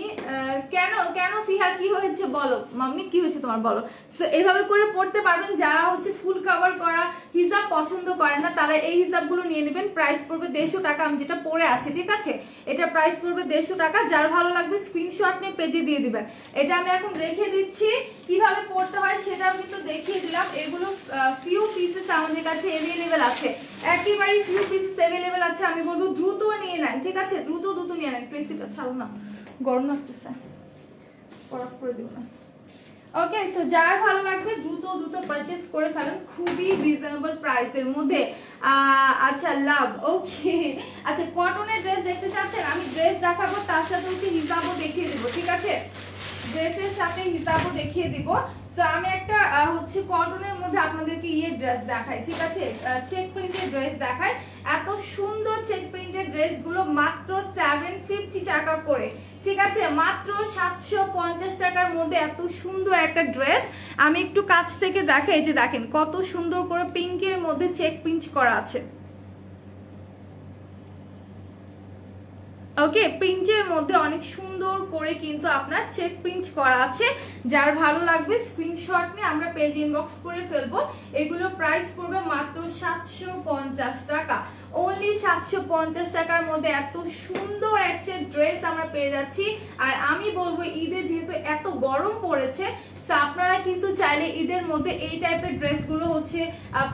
কেন ফিহা কি হয়েছে বলো, মাম্মি কি হয়েছে তোমার বলো। সো এইভাবে করে পড়তে পারবেন। যারা হচ্ছে ফুল কভার করা হিজাব পছন্দ করেন না, তারা এই হিজাবগুলো নিয়ে নেবেন। প্রাইস পড়বে 150 টাকা। আমি যেটা পরে আছে, ঠিক আছে এটা প্রাইস পড়বে 150 টাকা। যার ভালো লাগবে স্ক্রিনশট নিয়ে পেজে দিয়ে দিবেন। এটা আমি এখন রেখে দিচ্ছি, কিভাবে পড়তে হয় সেটা আমি তো দেখিয়ে দিলাম। এগুলো ফিউ পিসেস আমাদের কাছে अवेलेबल আছে, একেবারেই ফিউ পিসেস अवेलेबल আছে। আমি বলবো দ্রুত নিয়ে নেন, ঠিক আছে দ্রুত নিয়ে নেন। ট্রেসিটা ছাড়ো না, গরম লাগতেছে, অফ করে দিব না। ওকে, সো যার ভালো লাগবে দ্রুত পারচেজ করে ফেলেন, খুবই রিজনেবল প্রাইসের মধ্যে। আচ্ছা লাভ, ওকে আচ্ছা কটনের ড্রেস দেখতে চাচ্ছেন, আমি ড্রেস দেখাবো, তার সাথে হচ্ছে হিজাবও দেখিয়ে দিব, ঠিক আছে ড্রেসের সাথে হিজাবও দেখিয়ে দিব। সো আমি একটা হচ্ছে কটনের মধ্যে আপনাদেরকে ড্রেস দেখাই, ঠিক আছে চেক প্রিন্টের ড্রেস দেখাই। এত সুন্দর চেক প্রিন্টের ড্রেসগুলো মাত্র 750 টাকা করে, ঠিক আছে মাত্র 750 টাকার মধ্যে এত সুন্দর একটা ড্রেস। আমি একটু কাছ থেকে দেখাই, যে দেখেন কত সুন্দর করে পিঙ্কের মধ্যে চেক প্রিন্ট করা আছে। ওকে, প্রিন্টের মধ্যে অনেক সুন্দর করে কিন্তু আপনার চেক প্রিন্ট করা আছে। যার ভালো লাগবে স্ক্রিনশট নিয়ে আমরা পেজ ইনবক্স করে ফেলবো। এগুলো প্রাইস পড়বে মাত্র 750 টাকা, অনলি 750 টাকার মধ্যে এত সুন্দর একটা ড্রেস আমরা পেয়ে যাচ্ছি। আর আমি বলবো ঈদে যেহেতু এত গরম পড়েছে, আপনারা কিন্তু চাইলে ঈদের মধ্যে এই টাইপের ড্রেসগুলো হচ্ছে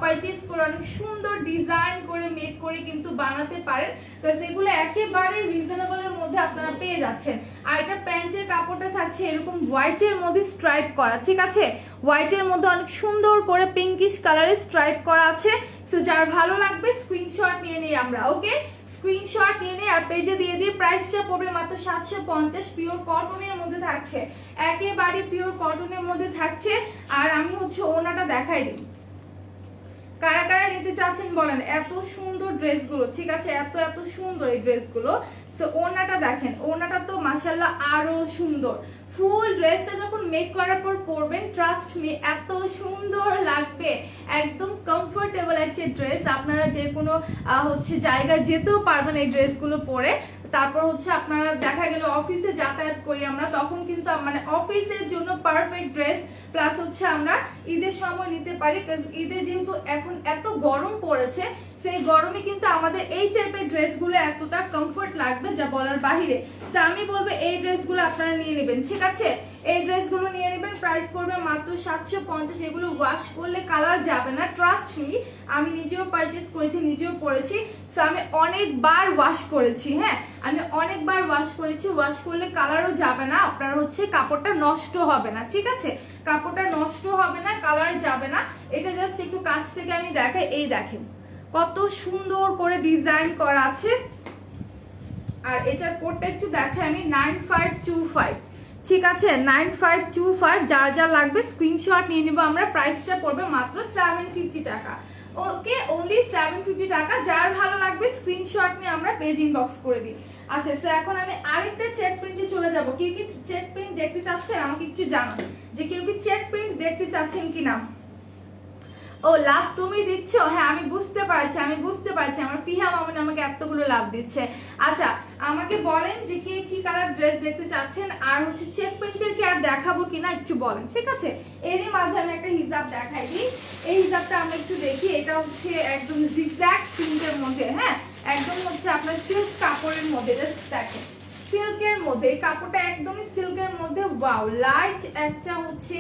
পারচেজ করে অনেক সুন্দর ডিজাইন করে মেক করে কিন্তু বানাতে পারেন। তো সেগুলো একেবারে রিজনেবলের মধ্যে আপনারা পেয়ে যাচ্ছেন। আর এটা প্যান্টের কাপড়টা থাকছে এরকম হোয়াইটের মধ্যে স্ট্রাইপ করা, ঠিক আছে হোয়াইটের মধ্যে অনেক সুন্দর করে পিঙ্কিশ কালারের স্ট্রাইপ করা আছে। সো যার ভালো লাগবে স্ক্রিনশট নিয়ে নিই আমরা। ওকে, স্ক্রিনশট নিয়ে আর পেজে দিয়ে দিয়ে। প্রাইসটা পড়বে মাত্র 750, পিওর কটনের মধ্যে থাকছে, একেবারে পিওর কটনের মধ্যে থাকছে। আর আমি হচ্ছে ওনাটা দেখাই দিই, কারা কারা নিতে চাচ্ছেন বলেন। এত সুন্দর ড্রেসগুলো, ঠিক আছে এত সুন্দর এই ড্রেসগুলো। সো ওনাটা দেখেন, ওনাটা তো মাশাআল্লাহ আরো সুন্দর। ফুল ড্রেসটা যখন মেক করার পর পরবেন, ট্রাস্ট মি এত সুন্দর লাগবে, একদম কমফোর্টেবল একটা ড্রেস। আপনারা যে কোনো হচ্ছে জায়গায় যেতেও পারবেন এই ড্রেসগুলো পরে। তারপর হচ্ছে আপনারা দেখা গেল অফিসে যাতায়াত করি আমরা, তখন কিন্তু মানে অফিসের জন্য পারফেক্ট ড্রেস। প্লাস হচ্ছে আমরা ঈদের সময় নিতে পারি, ঈদে যেহেতু এখন এত গরম পড়েছে, সেই গরমে কিন্তু আমাদের এই টাইপের ড্রেসগুলো এতটা কমফোর্ট লাগবে যা বলার বাহিরে। সো আমি বলবো এই ড্রেসগুলো আপনারা নিয়ে নেবেন, ঠিক আছে? এই ড্রেসগুলো নিয়ে নেবেন, প্রাইস পড়বে মাত্র 750। এগুলো ওয়াশ করলে কালার যাবে না, ট্রাস্ট মি, আমি নিজেও পারচেস করেছি, নিজেও পরেছি। সো আমি অনেকবার ওয়াশ করেছি, হ্যাঁ আমি অনেকবার ওয়াশ করেছি। ওয়াশ করলে কালারও যাবে না, আপনার হচ্ছে কাপড়টা নষ্ট হবে না, ঠিক আছে? কাপড়টা নষ্ট হবে না, কালার যাবে না। এটা জাস্ট একটু কাছ থেকে আমি দেখাই, এই দেখেন কত সুন্দর করে ডিজাইন করা আছে। আর এটার কোডটা একটু দেখাই আমি, 9525, ঠিক আছে? 9525। যার যা লাগবে স্ক্রিনশট নিয়ে নিব আমরা। প্রাইসটা পড়বে মাত্র 750 টাকা। ওকে, অনলি 750 টাকা। যার ভালো লাগবে স্ক্রিনশট নিয়ে আমরা পেজ ইনবক্স করে দিই। আচ্ছা, তো এখন আমি আরেকটা চেক প্রিন্টে চলে যাব। কেউ কি চেক প্রিন্ট দেখতে চাচ্ছেন? আমাকে একটু জানান যে কেউ কি চেক প্রিন্ট দেখতে চাচ্ছেন কিনা। ও লাভ তুমি দিচ্ছ? হ্যাঁ আমি বুঝতে পারছি, আমার ফিহা মামুন আমাকে এতগুলো লাভ দিচ্ছে। আচ্ছা আমাকে বলেন যে কে কি কালার ড্রেস দেখতে চাচ্ছেন, আর হচ্ছে চেক প্রিন্টের কি আর দেখাবো কিনা একটু বলেন, ঠিক আছে? এরই মাঝে আমি একটা হিজাব দেখাই দিই। এই হিজাবটা আমরা একটু দেখি। এটা হচ্ছে একদম জিগজ্যাগ প্রিন্টের মধ্যে, হ্যাঁ একদম হচ্ছে আপনার সিল্ক কাপড়ের মধ্যে। জাস্ট দেখেন সিল্কের মধ্যে, এই কাপড়টা একদমই সিল্কের মধ্যে। ওয়াও, লাইট একটা হচ্ছে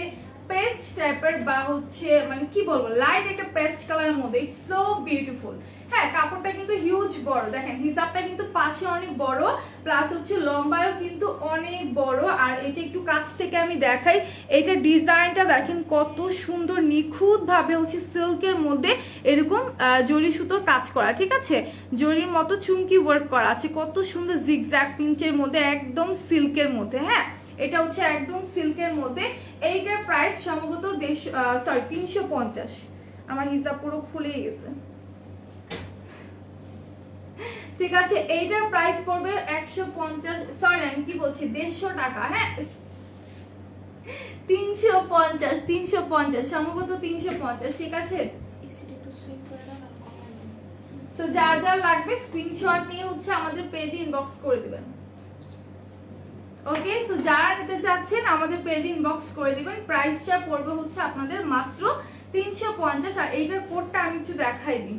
পেস্ট টাইপের বা হচ্ছে মানে কি বলবো, লাইট একটা পেস্ট কালারের মধ্যে। It's so beautiful. হ্যাঁ কাপড়টা কিন্তু হিউজ বড়, দেখেন হিজাবটা কিন্তু পাশে অনেক বড়, প্লাস হচ্ছে লম্বায়ও কিন্তু অনেক বড়। আর এই যে একটু কাছ থেকে আমি দেখাই, এইটা ডিজাইনটা দেখেন কত সুন্দর, নিখুঁত ভাবে হচ্ছে সিল্কের মধ্যে এরকম জরি সুতোর কাজ করা, ঠিক আছে? জরির মতো চুমকি ওয়ার্ক করা আছে, কত সুন্দর জিগজ্যাগ প্রিন্টের মধ্যে, একদম সিল্কের মধ্যে। হ্যাঁ এটা হচ্ছে একদম সিল্কের মধ্যে। এইটার প্রাইস সম্ভবত 350। আমার হিজাব পুরো খুলে গেছে, ঠিক আছে? এইটার প্রাইস পড়বে 150, সরি আমি কি বলছি 150 টাকা। হ্যাঁ 350 সম্ভবত 350, ঠিক আছে? তো যার যার লাগবে স্ক্রিনশট নিয়ে হচ্ছে আমাদের পেজে ইনবক্স করে দিবেন। ওকে, সো যারা নিতে চাচ্ছেন আমাদের পেজে ইনবক্স করে দিবেন। প্রাইসটা পড়বে হচ্ছে আপনাদের মাত্র 350। আর এইটার কোডটা আমি একটু দেখাই দিই।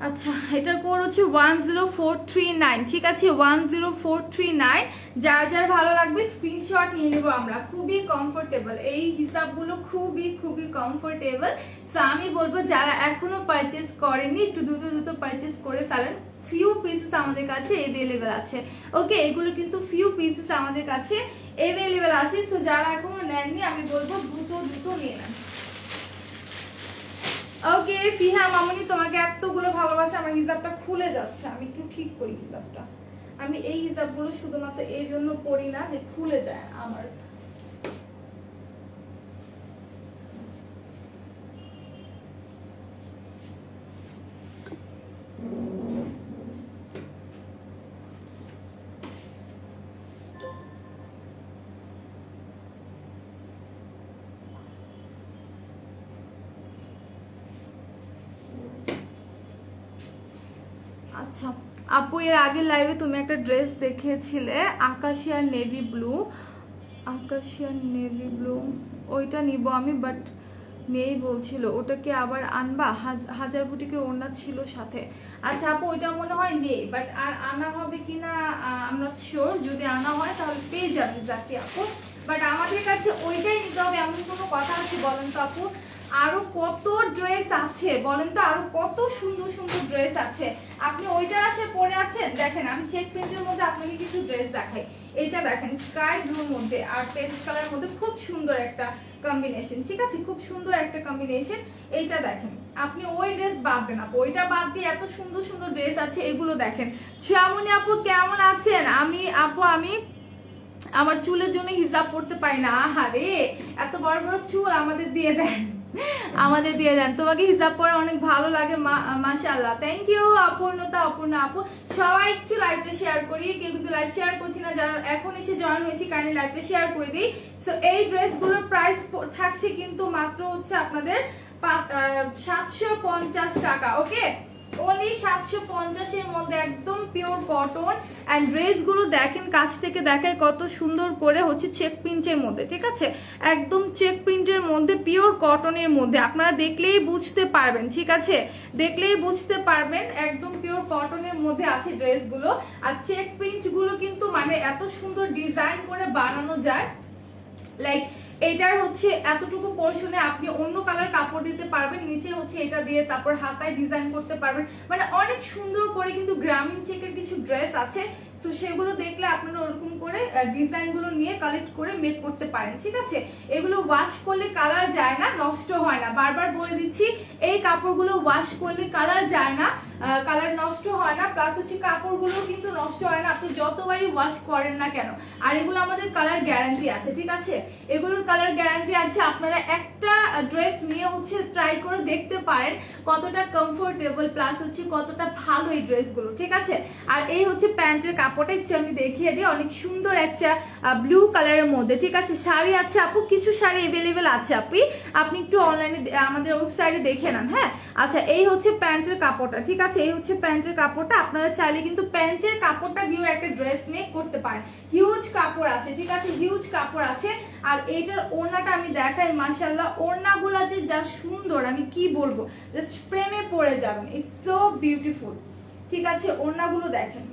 আচ্ছা এটার কোড হচ্ছে 10439, ঠিক আছে? 10439। যার যার ভালো লাগবে স্ক্রিনশট নিয়ে নেবো আমরা। খুবই কমফোর্টেবল এই হিসাবগুলো, খুবই খুবই কমফোর্টেবল। সো আমি বলবো যারা এখনো পারচেস করেনি একটু দ্রুত পারচেস করে ফেলেন। ফিউ পিসেস আমাদের কাছে অ্যাভেলেবেল আছে। ওকে, এগুলো কিন্তু ফিউ পিসেস আমাদের কাছে অ্যাভেলেবেল আছে। সো যারা এখনো নেননি আমি বলবো দ্রুত নিয়ে নেন। ওকে ফিহা মামুনি, তোমাকে এতগুলো ভালোবাসা। আমার হিজাবটা খুলে যাচ্ছে, আমি একটু ঠিক করি হিজাবটা। আমি এই হিজাবগুলো শুধুমাত্র এই জন্য পরি না যে খুলে যায় আমার। আচ্ছা আপু, এর আগের লাইভে তুমি একটা ড্রেস দেখিয়েছিলে আকাশিয়ার নেভি ব্লু, ওইটা নিব আমি, বাট নেই বলছিল। ওটাকে আবার আনবা? হাজার বুটিকের ওড়না ছিল সাথে। আচ্ছা আপু ওইটা মনে হয় নেই, বাট আর আনা হবে কিনা আই এম নট শিওর। যদি আনা হয় তাহলে পেয়ে যাবে জাকি আপু, বাট আমাদের কাছে ওইটাই নিতে হবে এমন কোনো কথা আছে বলেন তো আপু? আরো কত ড্রেস আছে বলেন তো, আরো কত সুন্দর সুন্দর ড্রেস আছে। আপনি ওইটা আসে পরে আছেন। দেখেন আমি চেক প্রিন্টের মধ্যে আপনাকে কিছু ড্রেস দেখাই। এইটা দেখেন স্কাই ব্লুর মধ্যে আর পেস্ট কালারের মধ্যে খুব সুন্দর একটা কম্বিনেশন, ঠিক আছে? খুব সুন্দর একটা কম্বিনেশন। এইটা দেখেন, আপনি ওই ড্রেস বাদ দেন আপু, ওইটা বাদ দিয়ে এত সুন্দর সুন্দর ড্রেস আছে। এগুলো দেখেন। ছয়ামনি আপু কেমন আছেন? আমি আমার চুলের জন্য হিজাব পড়তে পারি না। আহারে এত বড় বড় চুল আমাদের দিয়ে দেন, তোমাকে হিজাব পরে অনেক ভালো লাগে মাশাআল্লাহ। থ্যাংক ইউ অপূর্ণা আপু। সবাই একটু লাইভটা শেয়ার করি, কেউ কিন্তু লাইভ শেয়ার করছি না। যারা এখন এসে জয়েন হয়েছি কাইন্ডলি লাইভটা শেয়ার করে দিই। সো এই ড্রেসগুলোর প্রাইস থাকছে কিন্তু মাত্র হচ্ছে আপনাদের 750 টাকা। ওকে only 750 এর মধ্যে একদম পিওর কটন। অ্যান্ড ড্রেসগুলো দেখেন কাছ থেকে দেখায় কত সুন্দর করে হচ্ছে চেক প্রিন্টের মধ্যে, ঠিক আছে, একদম চেক প্রিন্টের মধ্যে পিওর কটনের মধ্যে, আপনারা দেখলেই বুঝতে পারবেন, ঠিক আছে, দেখলেই বুঝতে পারবেন একদম পিওর কটনের মধ্যে আছে ড্রেসগুলো। আর চেক প্রিন্টগুলো কিন্তু মানে এত সুন্দর ডিজাইন করে বানানো যায়, লাইক এটার হচ্ছে এতটুকু পোর্শনে আপনি অন্য কালার কাপড় দিতে পারবেন, নিচে হচ্ছে এটা দিয়ে তারপর হাতায় ডিজাইন করতে পারবেন, মানে অনেক সুন্দর করে কিন্তু গ্রামীণ চেকের কিছু ড্রেস আছে। সো সেগুলো দেখলে আপনারা ওরকম করে ডিজাইনগুলো নিয়ে কালেক্ট করে মেক করতে পারেন, ঠিক আছে। এগুলো ওয়াশ করলে কালার যায় না, নষ্ট হয় না, বারবার বলে দিচ্ছি এই কাপড়গুলো ওয়াশ করলে কালার যায় না, কালার নষ্ট হয় না, প্লাস হচ্ছে কাপড়গুলো কিন্তু নষ্ট হয় না আপনি যতবারই ওয়াশ করেন না কেন। আর এগুলো আমাদের কালার গ্যারান্টি আছে, ঠিক আছে, এগুলোর কালার গ্যারান্টি আছে। আপনারা একটা ড্রেস নিয়ে হচ্ছে ট্রাই করে দেখতে পারেন কতটা কমফোর্টেবল, প্লাস হচ্ছে কতটা ভালো এই ড্রেসগুলো, ঠিক আছে। আর এই হচ্ছে প্যান্টের কাপড়টা একটু আমি দেখিয়ে দিই, অনেক সুন্দর একটা ব্লু কালারের মধ্যে, ঠিক আছে। শাড়ি আছে আপু, কিছু শাড়ি এভেলেবেল আছে আপনি একটু অনলাইনে আমাদের ওয়েবসাইটে দেখে নেন, হ্যাঁ। আচ্ছা, এই হচ্ছে প্যান্টের কাপড়টা, ঠিক আছে, এই হচ্ছে প্যান্টের কাপড়টা। আপনারা চাইলে কিন্তু প্যান্টের কাপড়টা দিয়েও একটা ড্রেস মেক করতে পারেন, হিউজ কাপড় আছে, ঠিক আছে, হিউজ কাপড় আছে। আর এইটার ওড়নাটা আমি দেখাই, মাশাআল্লাহ ওড়নাগুলা যে যা সুন্দর আমি কি বলবো, জাস্ট প্রেমে পড়ে যাবেন, ইটস সো বিউটিফুল, ঠিক আছে। ওড়নাগুলো দেখেন,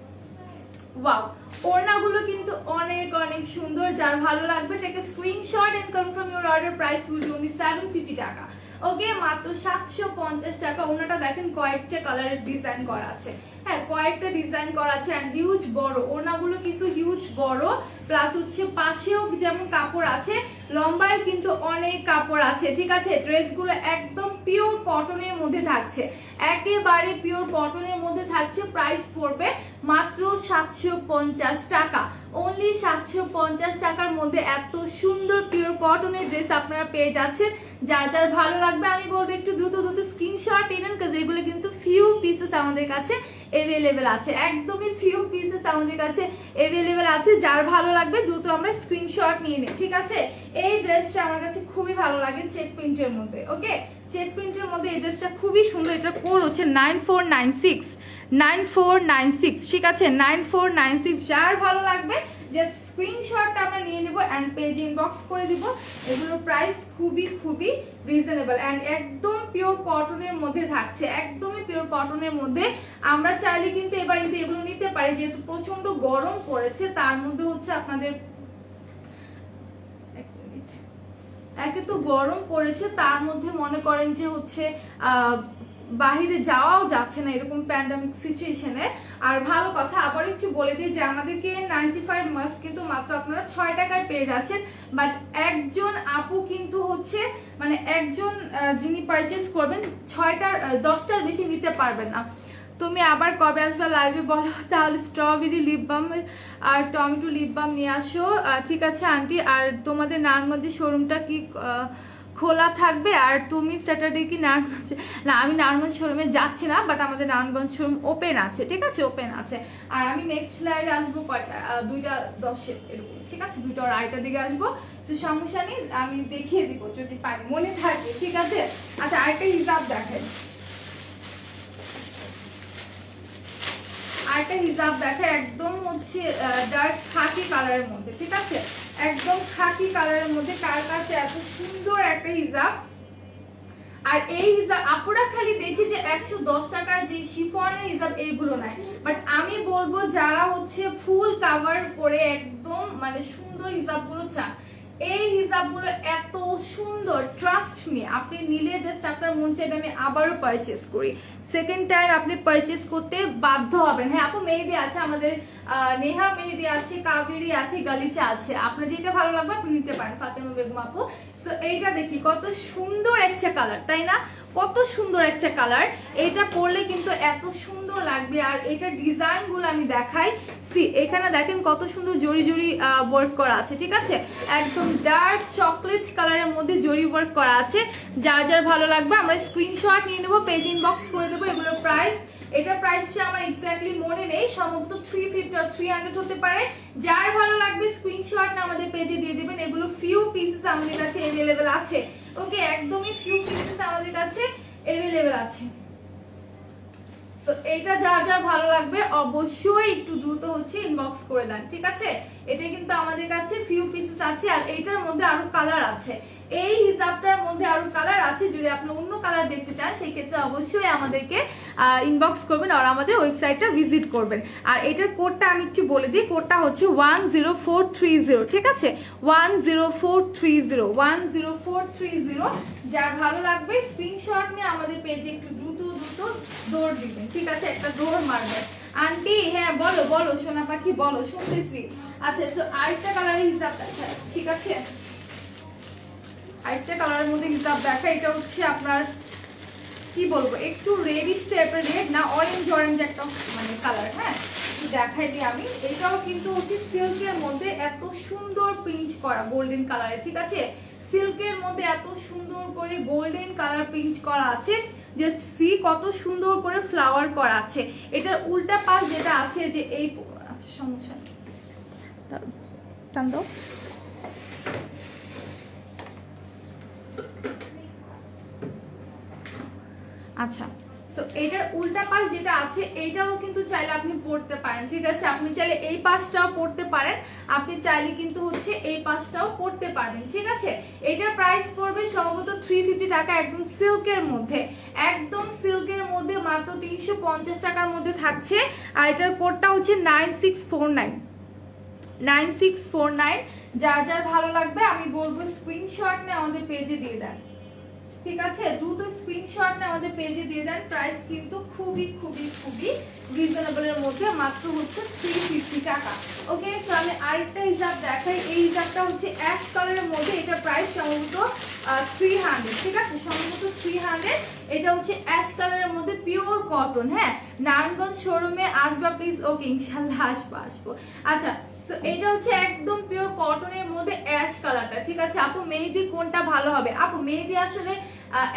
ওয়াও, ওড়নাগুলো কিন্তু অনেক অনেক সুন্দর, যার ভালো লাগবে take a screenshot and confirm your order, price will be only 750 টাকা, ওকে, মাত্র 750 টাকা। ওড়নাটা দেখেন কয়েকটা কালারের ডিজাইন করা আছে, হ্যাঁ কয়েকটা ডিজাইন করা আছে, এন্ড হিউজ বড় ওড়নাগুলো কিন্তু হিউজ বড়, প্লাস হচ্ছে পাশেও যেমন কাপড় আছে, লম্বায় কিন্তু অনেক কাপড় আছে, ঠিক আছে। ড্রেসগুলো একদম পিওর কটনের মধ্যে থাকছে, একেবারে পিওর কটনের মধ্যে থাকছে, প্রাইস পড়বে মাত্র 750 টাকা, অনলি 750 টাকার মধ্যে এত সুন্দর পিওর কটনের ড্রেস আপনারা পেয়ে যাচ্ছেন। যার যার ভালো লাগবে আমি বলবো একটু দ্রুত দ্রুত স্ক্রিনশট নেন, কারণ এগুলো কিন্তু ফিউ পিসেস আমাদের কাছে এভেলেবেল আছে, একদমই ফিউ পিসেস আমাদের কাছে এভেলেবেল আছে। যার ভালো লাগবে দ্রুত আমরা স্ক্রিনশট নিয়ে নিই, ঠিক আছে। এই ড্রেসটা আমার কাছে খুবই ভালো লাগে চেক প্রিন্টের মধ্যে, ওকে, চেক প্রিন্টের মধ্যে এই ড্রেসটা খুবই সুন্দর। এটা কোড হচ্ছে 9496, ঠিক আছে, 9496। যার ভালো লাগবে জাস্ট স্ক্রিনশটটা আমরা নিয়ে নেব অ্যান্ড পেজ ইনবক্স করে দিব। এগুলোর প্রাইস খুবই খুবই রিজনেবল অ্যান্ড একদম পিওর কটনের মধ্যে থাকছে, একদমই পিওর কটনের মধ্যে। আমরা চাইলে কিন্তু এবার যদি এগুলো নিতে পারি, যেহেতু প্রচন্ড গরম পড়েছে, তার মধ্যে হচ্ছে আপনাদের একে তো গরম পড়েছে, তার মধ্যে মনে করেন যে হচ্ছে বাহিরে যাওয়াও যাচ্ছে না এরকম প্যান্ডামিক সিচুয়েশনে। আর ভালো কথা আবার একটু বলে দিই যে আমাদেরকে 95 মাস্ক কিন্তু মাত্র আপনারা 6 টাকায় পেয়ে যাচ্ছেন, বাট একজন আপু কিন্তু হচ্ছে মানে একজন যিনি পারচেস করবেন 10টার বেশি নিতে পারবেন না। তুমি আবার কবে আসবে লাইভে বলো, তাহলে স্ট্রবেরি লিপ বাম আর টমেটো লিপ বাম নিয়ে আসো, ঠিক আছে আন্টি। আর তোমাদের নারায়ণগঞ্জের শোরুমটা কি খোলা থাকবে? আর তুমি স্যাটারডে কি নারায়ণগঞ্জে? না, আমি নারায়ণগঞ্জ শোরুমে যাচ্ছি না, বাট আমাদের নারায়ণগঞ্জ শোরুম ওপেন আছে, ঠিক আছে, ওপেন আছে। আর আমি নেক্সট লাইভে আসবো কয়টা, 2:10 এরকম, ঠিক আছে, 2:30টার দিকে আসবো, তো সমস্যা নেই, আমি দেখিয়ে দিব যদি পারি, মনে থাকে, ঠিক আছে। আচ্ছা, আরেকটা হিসাব দেখেন, আরেকটা হিজাব দেখে একদম হচ্ছে ডার্ক খাকি কালারের মধ্যে, ঠিক আছে, একদম খাকি কালারের মধ্যে। কার কাছে এত সুন্দর একটা হিজাব। আর এই হিজাব আপুরা খালি দেখি যে 110 টাকার যে শিফনের হিজাব এইগুলো নাই, বাট আমি বলবো যারা হচ্ছে ফুল কাভার করে একদম মানে সুন্দর হিজাবগুলো চান, এই হিজাবগুলো এত সুন্দর, ট্রাস্ট মি, আপনি নিলে জাস্ট আপনার মন চাইবে আমি আবারও পারচেস করি, সেকেন্ড টাইম আপনি পারচেস করতে বাধ্য হবেন। হ্যাঁ আপু, মেহেদি আছে আমাদের, নেহা মেহেদি আছে, কাবেরি আছে, গালিচা আছে, আপনার যেটা ভালো লাগবে আপনি নিতে পারেন, ফাতেমা বেগম আপু। সো এইটা দেখি কত সুন্দর একটা কালার, তাই না, কত সুন্দর একটা কালার, এইটা পরলে কিন্তু এত সুন্দর লাগবে। আর এটা ডিজাইনগুলো আমি দেখাই, সি এখানে দেখেন কত সুন্দর জরি জরি ওয়ার্ক করা আছে, ঠিক আছে, একদম ডার্ক চকলেট কালারের মধ্যে জরি ওয়ার্ক করা আছে। যার যার ভালো লাগবে আমরা স্ক্রিনশট নিয়ে নেবো, পেজ ইনবক্স করে দেবো। এগুলোর প্রাইস, এটার প্রাইসটা আমার এক্স্যাক্টলি মনে নেই, সম্ভবত 350 আর 300 হতে পারে। যার ভালো লাগবে স্ক্রিনশট না আমাদের পেজে দিয়ে দিবেন। এগুলো ফিউ পিসেস আমাদের কাছে अवेलेबल আছে, ওকে, একদমই ফিউ পিসেস আমাদের কাছে अवेलेबल আছে। তো এইটা যার যার ভালো লাগবে অবশ্যই একটু দ্রুত হচ্ছে ইনবক্স করে দেন, ঠিক আছে? এটা কিন্তু আমাদের কাছে ফিউ পিসেস আছে, আর এইটার মধ্যে আরো কালার আছে। এই হিজাবটার মধ্যে আরো কালার আছে, যদি আপনি অন্য কালার দেখতে চান সেই ক্ষেত্রে অবশ্যই আমাদেরকে ইনবক্স করবেন আর আমাদের ওয়েবসাইটটা ভিজিট করবেন। আর এটার কোডটা আমি একটু বলে দিই, কোডটা হচ্ছে 10430, ঠিক আছে? 10430, 10430। যার ভালো লাগবে স্ক্রিনশট নিয়ে আমাদের পেজে একটু দ্রুত দৌড় দিবেন, ঠিক আছে? একটা দৌড় মারবেন। আন্টি হ্যাঁ বলো বলো সোনা পাখি বলো, শুনতেছি। আচ্ছা তো আরেকটা কালারের হিসাব দেখা, ঠিক আছে? আরেকটা কালারের মধ্যে হিসাব দেখা, এটা হচ্ছে আপনার কি বলবো একটু রেডিশ টাইপের, রেড না অরেঞ্জ একটা মানে কালার। হ্যাঁ দেখাই দিই আমি, এটাও কিন্তু হচ্ছে সিল্কের মধ্যে এত সুন্দর প্রিন্ট করা গোল্ডেন কালারে, ঠিক আছে? সিল্কের মধ্যে এত সুন্দর করে গোল্ডেন কালার প্রিন্ট করা আছে, জাস্ট সি কত সুন্দর করে ফ্লাওয়ার করা আছে। এটার উল্টা পাশ যেটা আছে যে এই, আচ্ছা সমস্যা টান দাও। আচ্ছা সো এটার উল্টা পাশ যেটা আছে এইটাও কিন্তু চাইলে আপনি পড়তে পারেন, ঠিক আছে? আপনি চাইলে এই পাশটাও পড়তে পারেন, আপনি চাইলে কিন্তু হচ্ছে এই পাশটাও পড়তে পারবেন, ঠিক আছে? এটার প্রাইস পড়বে সম্ভবত 350 টাকা, একদম সিল্কের মধ্যে, একদম সিল্কের মধ্যে মাত্র 350 টাকার মধ্যে থাকছে। আর এটার কোডটা হচ্ছে 9649, 9649। যার যার ভালো লাগবে আমি বলবো স্ক্রিনশট নিয়ে আমাদের পেজে দিয়ে দেন, ঠিক আছে? দ্রুত স্ক্রিনশট নিয়ে আমাদের পেজে দিয়ে দেন। প্রাইস কিন্তু খুবই রিজনেবলের মধ্যে, মাত্র হচ্ছে 350 টাকা। ওকে তো আমি আরেকটা হিজাব দেখাই, এই হিজাবটা হচ্ছে অ্যাশ কালারের মধ্যে, এটা প্রাইস সম্ভবত 300, ঠিক আছে? সম্ভবত 300। এটা হচ্ছে অ্যাশ কালারের মধ্যে পিওর কটন। হ্যাঁ নারায়ণগঞ্জ শোরুমে আসবা প্লিজ। ওকে ইনশাল্লাহ আসবো। আচ্ছা সো এটা হচ্ছে একদম পিওর কটনের মধ্যে অ্যাশ কালারটা, ঠিক আছে? আপু মেহেদি কোনটা ভালো হবে? আপু মেহেদি আসলে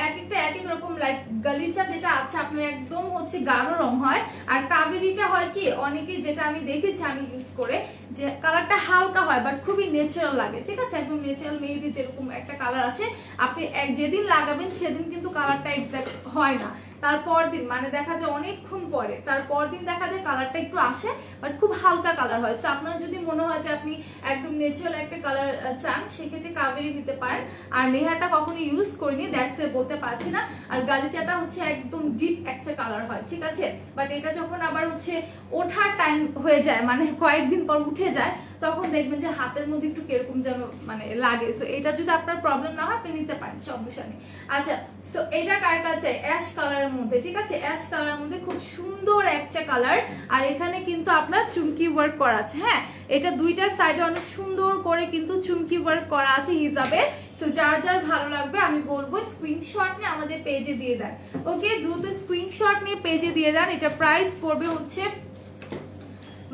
এক একটা এক এক রকম, লাইক গালিচা যেটা আছে আপনার একদম হচ্ছে গাঢ় রং হয়, আর কাবেরিটা হয় কি অনেকে যেটা আমি দেখেছি আমি ইউজ করে, যে কালারটা হালকা হয় বাট খুবই ন্যাচারাল লাগে, ঠিক আছে? একদম ন্যাচারাল মেহেদি যেরকম একটা কালার আছে, আপনি যেদিন লাগাবেন সেদিন কিন্তু কালারটা এক্সাক্ট হয় না, তারপর দিন মানে দেখা যায় অনেকক্ষণ পরে, তারপর দিন দেখা যায় কালারটা একটু আসে বাট খুব হালকা কালার হয়। সো আপনার যদি মনে হয় যে আপনি একদম ন্যাচারাল একটা কালার চান সেক্ষেত্রে কাবেরি নিতে পারেন। আর নেহাটা কখনো ইউজ করিনি, দ্যাটস এ বলতে পারছি না। আর গালিচাটা হচ্ছে একদম ডিপ একটা কালার হয়, ঠিক আছে? বাট এটা যখন আবার হচ্ছে ওঠার টাইম হয়ে যায়, মানে কয়েকদিন পর উঠে যায়, তখন দেখবেন যে হাতের মধ্যে একটু কিরকম যেন মানে লাগে। সো এটা যদি আপনার প্রবলেম না হয় আপনি নিতে পারেন, সমস্যা নেই। আচ্ছা সো এটা কার কাছে অ্যাশ কালারের মধ্যে, ঠিক আছে? অ্যাশ কালারের মধ্যে খুব সুন্দর একটা কালার, আর এখানে কিন্তু আপনার চুমকি ওয়ার্ক করা আছে। হ্যাঁ এটা দুইটা সাইডে অনেক সুন্দর করে কিন্তু চুমকি ওয়ার্ক করা আছে হিজাবে। সো যার যার ভালো লাগবে আমি বলবো স্ক্রিনশট নিয়ে আমাদের পেজে দিয়ে দেন। ওকে দ্রুত স্ক্রিনশট নিয়ে পেজে দিয়ে দেন। এটা প্রাইস পড়বে হচ্ছে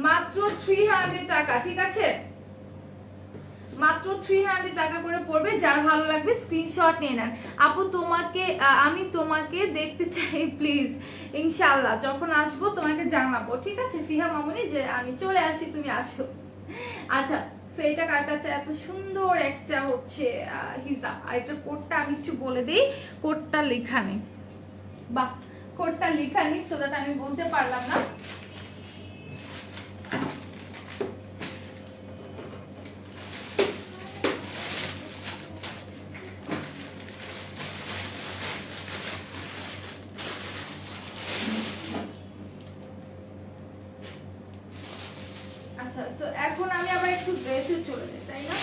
মাত্র 300 টাকা, ঠিক আছে? মাত্র 300 টাকা করে পড়বে। যার ভালো লাগবে স্ক্রিনশট নিয়ে নেন। আপু তোমাকে আমি তোমাকে দেখতে চাই প্লিজ, ইনশাআল্লাহ যখন আসবো তোমাকে জানাবো, ঠিক আছে ফিহা মামুনি, যে আমি চলে আসি তুমি আসো। আচ্ছা সো এটা কার কাছে এত সুন্দর একটা হচ্ছে হিসাব। আর এটা কোডটা আমি একটু বলে দিই, কোডটা লেখা নেই, বাহ কোডটা লেখা নেই, সো দ্যাট আমি বলতে পারলাম না। আচ্ছা সো এখন আমি আবার একটু ড্রেসে চলে যাই, তাই না?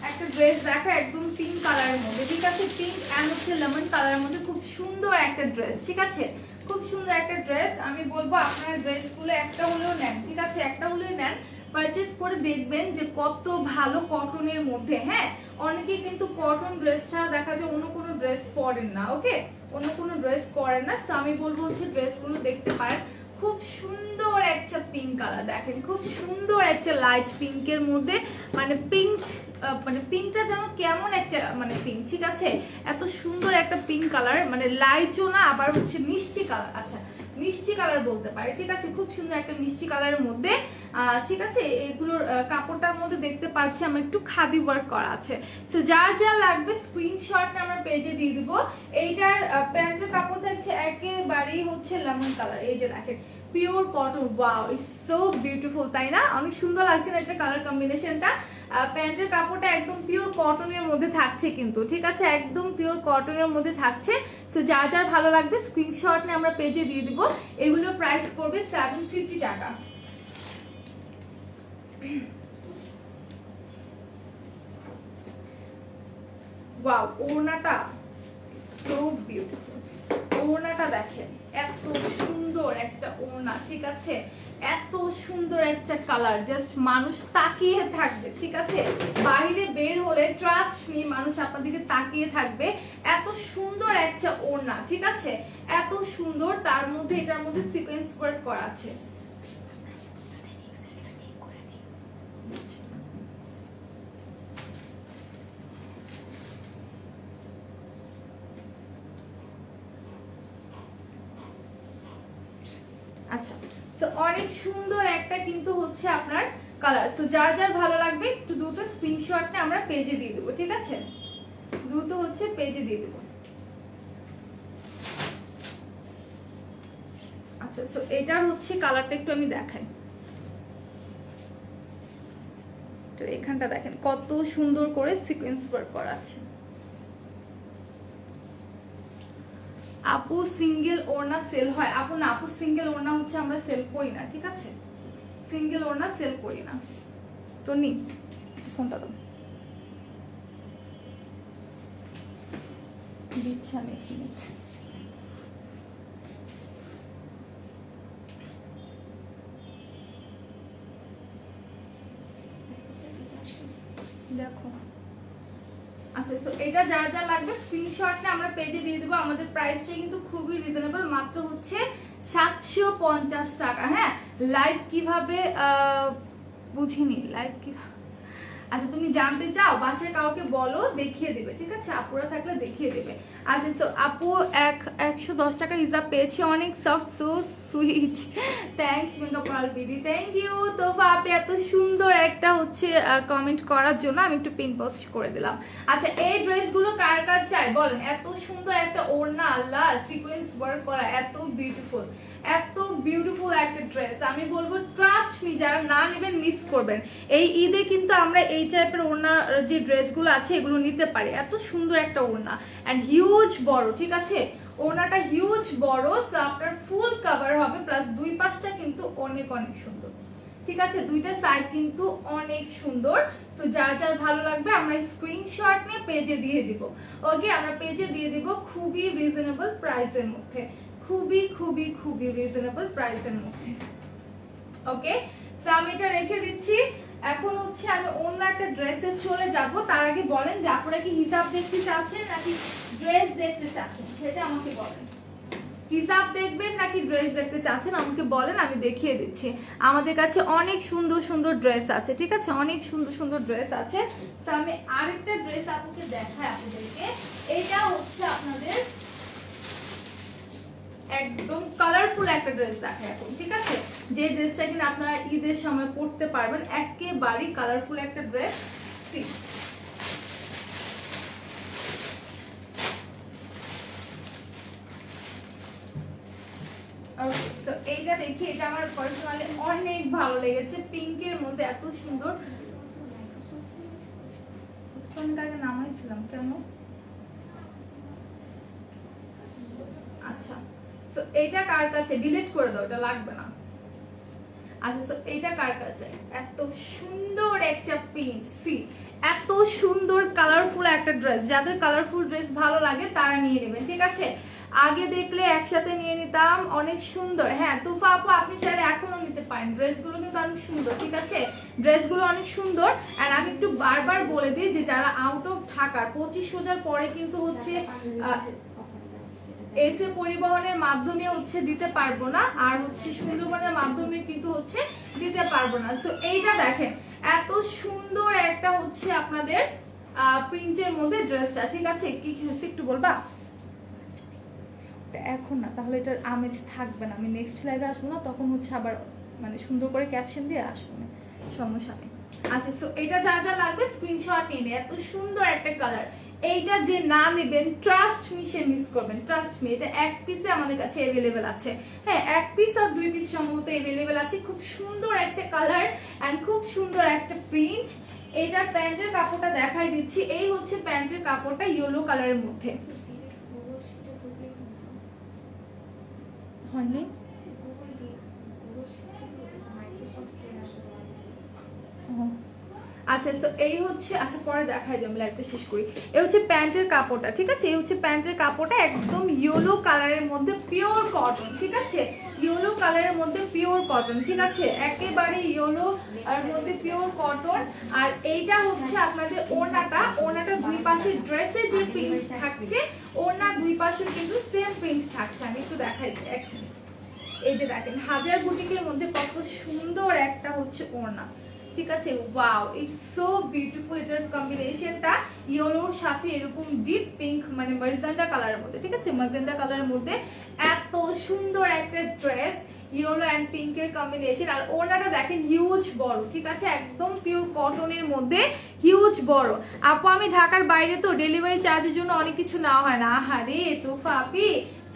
একটা ড্রেস দেখা একদম পিঙ্ক কালারের মধ্যে, ঠিক আছে? পিঙ্ক এন্ড হচ্ছে লেমন কালারের মধ্যে খুব সুন্দর একটা ড্রেস, ঠিক আছে? খুব সুন্দর একটা ড্রেস। আমি বলবো আপনারা ড্রেসগুলো একটা হলেও নেন, ঠিক আছে? একটা হলেও নেন, পারচেজ করে দেখবেন যে কত ভালো কটনের মধ্যে। হ্যাঁ অনেকেই কিন্তু কটন ড্রেসটা দেখা যায় অন্য কোনো ড্রেস পরেন না, ওকে অন্য কোনো ড্রেস পরেন না। সো আমি বলবো হচ্ছে ড্রেসগুলো দেখতে পারেন। খুব সুন্দর একটা পিঙ্ক কালার, দেখেন খুব সুন্দর একটা লাইট পিঙ্কের মধ্যে, মানে পিঙ্ক মানে পিঙ্কটা যেন কেমন একটা মানে পিঙ্ক, ঠিক আছে, এত সুন্দর একটা পিঙ্ক কালার, মানে লাইটও না আবার হচ্ছে মিষ্টি কালার, আচ্ছা মিষ্টি কালার বলতে পারে, ঠিক আছে, খুব সুন্দর একটা মিষ্টি কালারের মধ্যে, ঠিক আছে। এগুলোর কাপড়টার মধ্যে দেখতে পাচ্ছি আমরা একটু খাদি ওয়ার্ক করা আছে। সো যার যা লাগবে স্ক্রিনশট আমরা পেজে দিয়ে দিব। এইটার প্যান্টের কাপড় থাকছে একেবারেই হচ্ছে লেমন কালার, এই যে দেখেন pure cotton, wow it's so beautiful, তাই না, অনেক সুন্দর লাগছে না একটা কালার কম্বিনেশনটা। প্যান্টের কাপড়টা একদম পিওর কটনের মধ্যে থাকছে কিন্তু, ঠিক আছে, একদম পিওর কটনের মধ্যে থাকছে। সো যার যার ভালো লাগবে স্ক্রিনশট নিয়ে আমরা পেজে দিয়ে দিব। এগুলোর প্রাইস পড়বে 750 টাকা। ওয়াও, ওড়নাটা সো বিউটিফুল, ওড়নাটা দেখেন এত সুন্দর একটা ওড়না, ঠিক আছে, এত সুন্দর একটা কালার, জাস্ট মানুষ তাকিয়ে থাকবে, ঠিক আছে, বাইরে বের হলে ট্রাস্ট মি মানুষ আপনাদেরকে তাকিয়ে থাকবে, এত সুন্দর একটা ওড়না, ঠিক আছে, এত সুন্দর, তার মধ্যে এটার মধ্যে সিকোয়েন্স ওয়ার্ক করা আছে। আচ্ছা, সো অনেক সুন্দর একটা কিন্তু হচ্ছে আপনার কালার। সো যার যার ভালো লাগবে একটু দ্রুত স্ক্রিনশট নিয়ে আমরা পেজে দিয়ে দেবো, ঠিক আছে, দ্রুত হচ্ছে পেজে দিয়ে দেবো। আচ্ছা, সো এটার হচ্ছে কালারটা একটু আমি দেখাই, তো এখানটা দেখেন কত সুন্দর করে সিকোয়েন্স ওয়ার্ক করা আছে। আপু সিঙ্গেল ওড়না সেল হয়? আপু না, আপু সিঙ্গেল ওড়না হচ্ছে আমরা সেল করি না, ঠিক আছে, সিঙ্গেল ওড়না সেল করি না। তো নি ফোনটা দাও, দিচ্ছি আমি এক মিনিট। দেখো, আচ্ছা, সো এটা যার যা লাগবে স্ক্রিনশটটা আমরা পেজে দিয়ে দেবো। আমাদের প্রাইসটা কিন্তু খুবই রিজনেবল, মাত্র হচ্ছে 750 টাকা। হ্যাঁ, লাইভ কিভাবে বুঝিনি, লাইভ কিভাবে, আচ্ছা তুমি জানতে চাও বাসায় কাউকে বলো দেখিয়ে দেবে, ঠিক আছে, আপুরা থাকলে দেখিয়ে দেবে। আচ্ছা, সো আপু 110 টাকা হিসাব পেয়েছি, অনেক soft, so sweet, thanks makeup pearl দিদি, থ্যাংক ইউ। তো আপনি এত সুন্দর একটা হচ্ছে কমেন্ট করার জন্য আমি একটু পিন পোস্ট করে দিলাম। আচ্ছা, এই ড্রেসগুলো কার কার চাই বলেন, এত সুন্দর একটা ওড়না, আল্লাহ সিকোয়েন্স ওয়ার্ক করা, এত বিউটিফুল, এত বিউটিফুল একটা ড্রেস, আমি বলবো ট্রাস্ট মি, যারা না নেবেন মিস করবেন। এই ঈদে কিন্তু আমরা এই টাইপের ওড়না যে ড্রেসগুলো আছে এগুলো নিতে পারি, এত সুন্দর একটা ওড়না অ্যান্ড হিউজ বড়, ঠিক আছে, ওড়নাটা হিউজ বড়, সো আপনার ফুল কভার হবে, প্লাস দুই পাশটা কিন্তু অনেক অনেক সুন্দর, ঠিক আছে, দুইটা সাইড কিন্তু অনেক সুন্দর। সো যার যার ভালো লাগবে আমরা স্ক্রিনশট নিয়ে পেজে দিয়ে দিব। ওকে, আমরা পেজে দিয়ে দিব খুবই রিজনেবল প্রাইসের মধ্যে, খুবই খুবই খুবই রিজনেবল প্রাইসের মধ্যে। ওকে, সো আমি এটা রেখে দিচ্ছি। এখন হচ্ছে আমি অন্য একটা ড্রেসে চলে যাব, তার আগে বলেন যে আপনারা কি হিসাব দেখতে চাচ্ছেন নাকি ড্রেস দেখতে চাচ্ছেন, সেটা আমাকে বলেন। হিসাব দেখবেন নাকি ড্রেস দেখতে চাচ্ছেন আমাকে বলেন, আমি দেখিয়ে দিচ্ছি। আমাদের কাছে অনেক সুন্দর সুন্দর ড্রেস আছে, ঠিক আছে, অনেক সুন্দর সুন্দর ড্রেস আছে। সো আমি আরেকটা ড্রেস আপনাকে দেখাই আপনাদেরকে। এটা হচ্ছে আপনাদের একদম কালারফুল একটা ড্রেস দেখায় এখন, ঠিক আছে, যে ড্রেসটা কিনা আপনারা ঈদের সময় পরতে পারবেন, একেবারেই কালারফুল একটা ড্রেস। এইটা দেখি, এটা আমার পার্সোনালি অনেক ভালো লেগেছে, পিঙ্কের মধ্যে এত সুন্দর। আমি কাকে নামাইছিলাম কেন? আচ্ছা, সো এইটা কার কাছে, ডিলিট করে দাও, এটা লাগবে না। আচ্ছা, সো এইটা কার কাছে, এত সুন্দর একটা পিঙ্ক, সি এত সুন্দর কালারফুল একটা ড্রেস, যাদের কালারফুল ড্রেস ভালো লাগে তারা নিয়ে নেবেন, ঠিক আছে। আগে দেখলে একসাথে নিয়ে নিতাম, অনেক সুন্দর। হ্যাঁ তুফা আপু, আপনি চাইলে এখনো নিতে পারেন, ড্রেসগুলো কিন্তু অনেক সুন্দর, ঠিক আছে, ড্রেসগুলো অনেক সুন্দর। আর আমি একটু বারবার বলে দিই যে যারা আউট অফ ঢাকার 25 রোজার পরে কিন্তু হচ্ছে এসে পরিবহনের মাধ্যমে হচ্ছে দিতে পারবো না, আর হচ্ছে সুন্দরবনের মাধ্যমে কিন্তু হচ্ছে দিতে পারবো না। সো এইটা দেখেন এত সুন্দর একটা হচ্ছে আপনাদের প্রিন্টের মধ্যে ড্রেসটা, ঠিক আছে? কি হয়েছে একটু বলবা? এখন না, তাহলে এটার আমেজ থাকবে না। আমি নেক্সট লাইভে আসবো না, তখন হচ্ছে আবার মানে সুন্দর করে ক্যাপশন দিয়ে আসবো না, সমস্যা নেই। আচ্ছা, সো এটা যা যা লাগবে স্ক্রিনশট নিয়ে এত সুন্দর একটা কালার। এইটা যে না নেবেন ট্রাস্ট মি সে মিস করবেন, ট্রাস্ট মি। এটা এক পিসে আমাদের কাছে অ্যাভেলেবেল আছে, হ্যাঁ এক পিস আর 2 পিস সম্ভবত অ্যাভেলেবেল আছে। খুব সুন্দর একটা কালার অ্যান্ড খুব সুন্দর একটা প্রিন্ট। এটার প্যান্টের কাপড়টা দেখাই দিচ্ছি। এই হচ্ছে প্যান্টের কাপড়টা ইয়েলো কালারের মধ্যে। হয়নি? আচ্ছা, তো এই হচ্ছে, আচ্ছা পরে দেখাই দিই, আমি লাইভটা শেষ করি। এই হচ্ছে প্যান্টের কাপড়টা, ঠিক আছে? এই হচ্ছে প্যান্টের কাপড়টা একদম ইয়েলো কালারের মধ্যে পিওর কটন, ঠিক আছে? ইয়েলো কালারের মধ্যে পিওর কটন, ঠিক আছে? একেবারে ইয়েলো আর মধ্যে পিওর কটন। আর এইটা হচ্ছে আপনাদের ওড়নাটা দুই পাশে ড্রেসে যে প্রিন্ট থাকছে, ওড়না দুই পাশে কিন্তু সেম প্রিন্ট থাকছে। আমি একটু দেখাই দিই। এই যে দেখেন হাজার বুটিকের মধ্যে কত সুন্দর একটা হচ্ছে ওড়না, ঠিক আছে? Wow, it's so beautiful. এটার কম্বিনেশনটা ইয়েলোর সাথে এরকম ডিপ পিঙ্ক মানে ম্যাজেন্টা কালারের মধ্যে, ঠিক আছে? ম্যাজেন্টা কালারের মধ্যে এত সুন্দর একটা ড্রেস, ইয়েলো অ্যান্ড পিঙ্কের কম্বিনেশন। আর ওড়নাটা দেখেন হিউজ বড়, ঠিক আছে? একদম পিওর কটনের মধ্যে হিউজ বড়। আপু আমি ঢাকার বাইরে, তো ডেলিভারি চার্জের জন্য অনেক কিছু নেওয়া হয় না। আহারে তোফা আপি,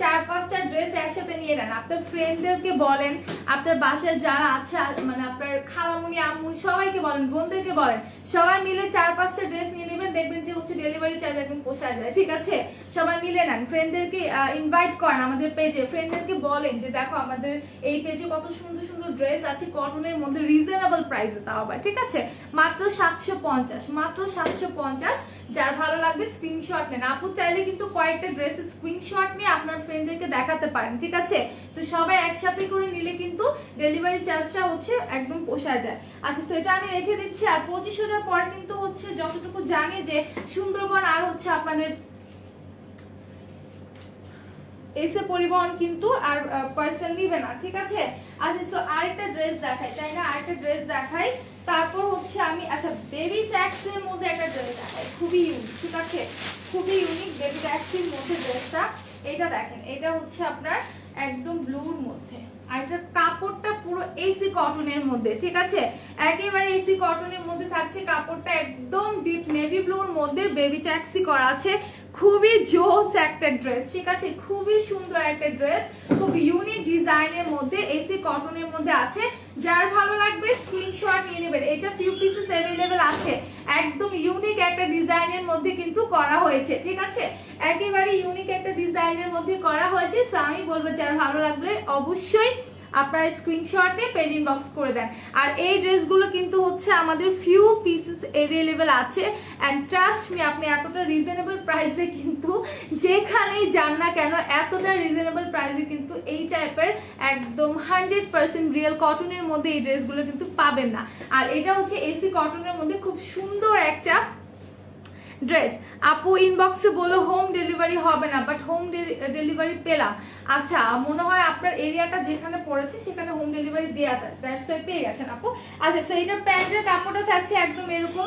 4-5টা ড্রেস একসাথে নিয়ে নেন, আপনার ফ্রেন্ডদেরকে বলেন, আপনার বাসায় যারা আছে মানে আপনার খালামুনি আম্মু সবাইকে বলেন, বোনদেরকে বলেন, সবাই মিলে 4-5টা ড্রেস নিয়ে নেবেন, দেখবেন যে হচ্ছে ডেলিভারি চার্জ একদম পোষায় যায়, ঠিক আছে? সবাই মিলে নেন, ফ্রেন্ডদেরকে ইনভাইট করেন আমাদের পেজে, ফ্রেন্ডদেরকে বলেন যে দেখো আমাদের এই পেজে কত সুন্দর সুন্দর ড্রেস আছে কটনের মধ্যে রিজনেবল প্রাইসে, তাও আবার, ঠিক আছে? মাত্র 750, মাত্র 750। যার ভালো লাগবে স্ক্রিনশট নেন। আপু চাইলে কিন্তু কয়েকটা ড্রেসের স্ক্রিনশট নিয়ে আপনার ফ্রেন্ডদেরকে দেখাতে পারেন, ঠিক আছে? তো সবাই একসাথে করে নিলে কিন্তু ডেলিভারি চার্জটা হচ্ছে একদম পোষায় যায়। আচ্ছা, তো এটা আমি রেখে দিচ্ছি। আর 25,000 পর কিন্তু হচ্ছে যতটুকু জানি যে সুন্দরবন আর হচ্ছে আপনাদের এসে পরিবহন কিন্তু আর পার্সেল নিবে না, ঠিক আছে? আচ্ছা, তো আরেকটা ড্রেস দেখাই, তাই না? আরেকটা ড্রেস দেখাই, তারপর হচ্ছে আমি আচ্ছা বেবি ট্যাক্সের মধ্যে একটা ড্রেস দেখাই, খুবই ইউনিক, ঠিক আছে? খুবই ইউনিক বেবি ট্যাক্সের মধ্যে ড্রেসটা। এটা দেখেন, এটা হচ্ছে আপনার একদম ব্লুর মধ্যে, আর এটার কাপড়টা পুরো এসি কটনের মধ্যে, ঠিক আছে? একেবারে এসি কটনের মধ্যে থাকছে কাপড়টা, একদম ডিপ নেভি ব্লুর মধ্যে বেবি ট্যাক্সি করা আছে। খুবই জোস একটা ড্রেস, ঠিক আছে? খুবই সুন্দর একটা ড্রেস, খুব ইউনিক ডিজাইনের মধ্যে এসি কটনের মধ্যে আছে। যার ভালো লাগবে স্ক্রিনশট নিয়ে নেবেন। এটা ফিউ পিসেস অ্যাভেলেবেল আছে, একদম ইউনিক একটা ডিজাইনের মধ্যে কিন্তু করা হয়েছে, ঠিক আছে? একেবারে ইউনিক একটা ডিজাইনের মধ্যে করা হয়েছে। সো আমি বলবো যার ভালো লাগবে অবশ্যই আপনারা স্ক্রিনশট নিয়ে পেজ ইনবক্স করে দেন। আর এই ড্রেসগুলো কিন্তু হচ্ছে আমাদের ফিউ পিসেস অ্যাভেলেবেল আছে, অ্যান্ড ট্রাস্ট মি আপনি এতটা রিজনেবল প্রাইসে কিন্তু যেখানেই যান না কেন এতটা রিজনেবল প্রাইসে কিন্তু এই টাইপের একদম 100% রিয়েল কটনের মধ্যে এই ড্রেসগুলো কিন্তু পাবেন না। আর এটা হচ্ছে এসি কটনের মধ্যে খুব সুন্দর একটা ড্রেস। আপু ইনবক্সে বলো হোম ডেলিভারি হবে না, বাট হোম ডেলিভারি পেলাম। আচ্ছা, মনে হয় আপনার এরিয়াটা যেখানে পড়েছে সেখানে হোম ডেলিভারি দেওয়া যায়, দ্যাটস ওয়াই পেয়ে গেছেন আপু। আচ্ছা, তো এইটা প্যান্টের কাপড়টা থাকছে একদম এরকম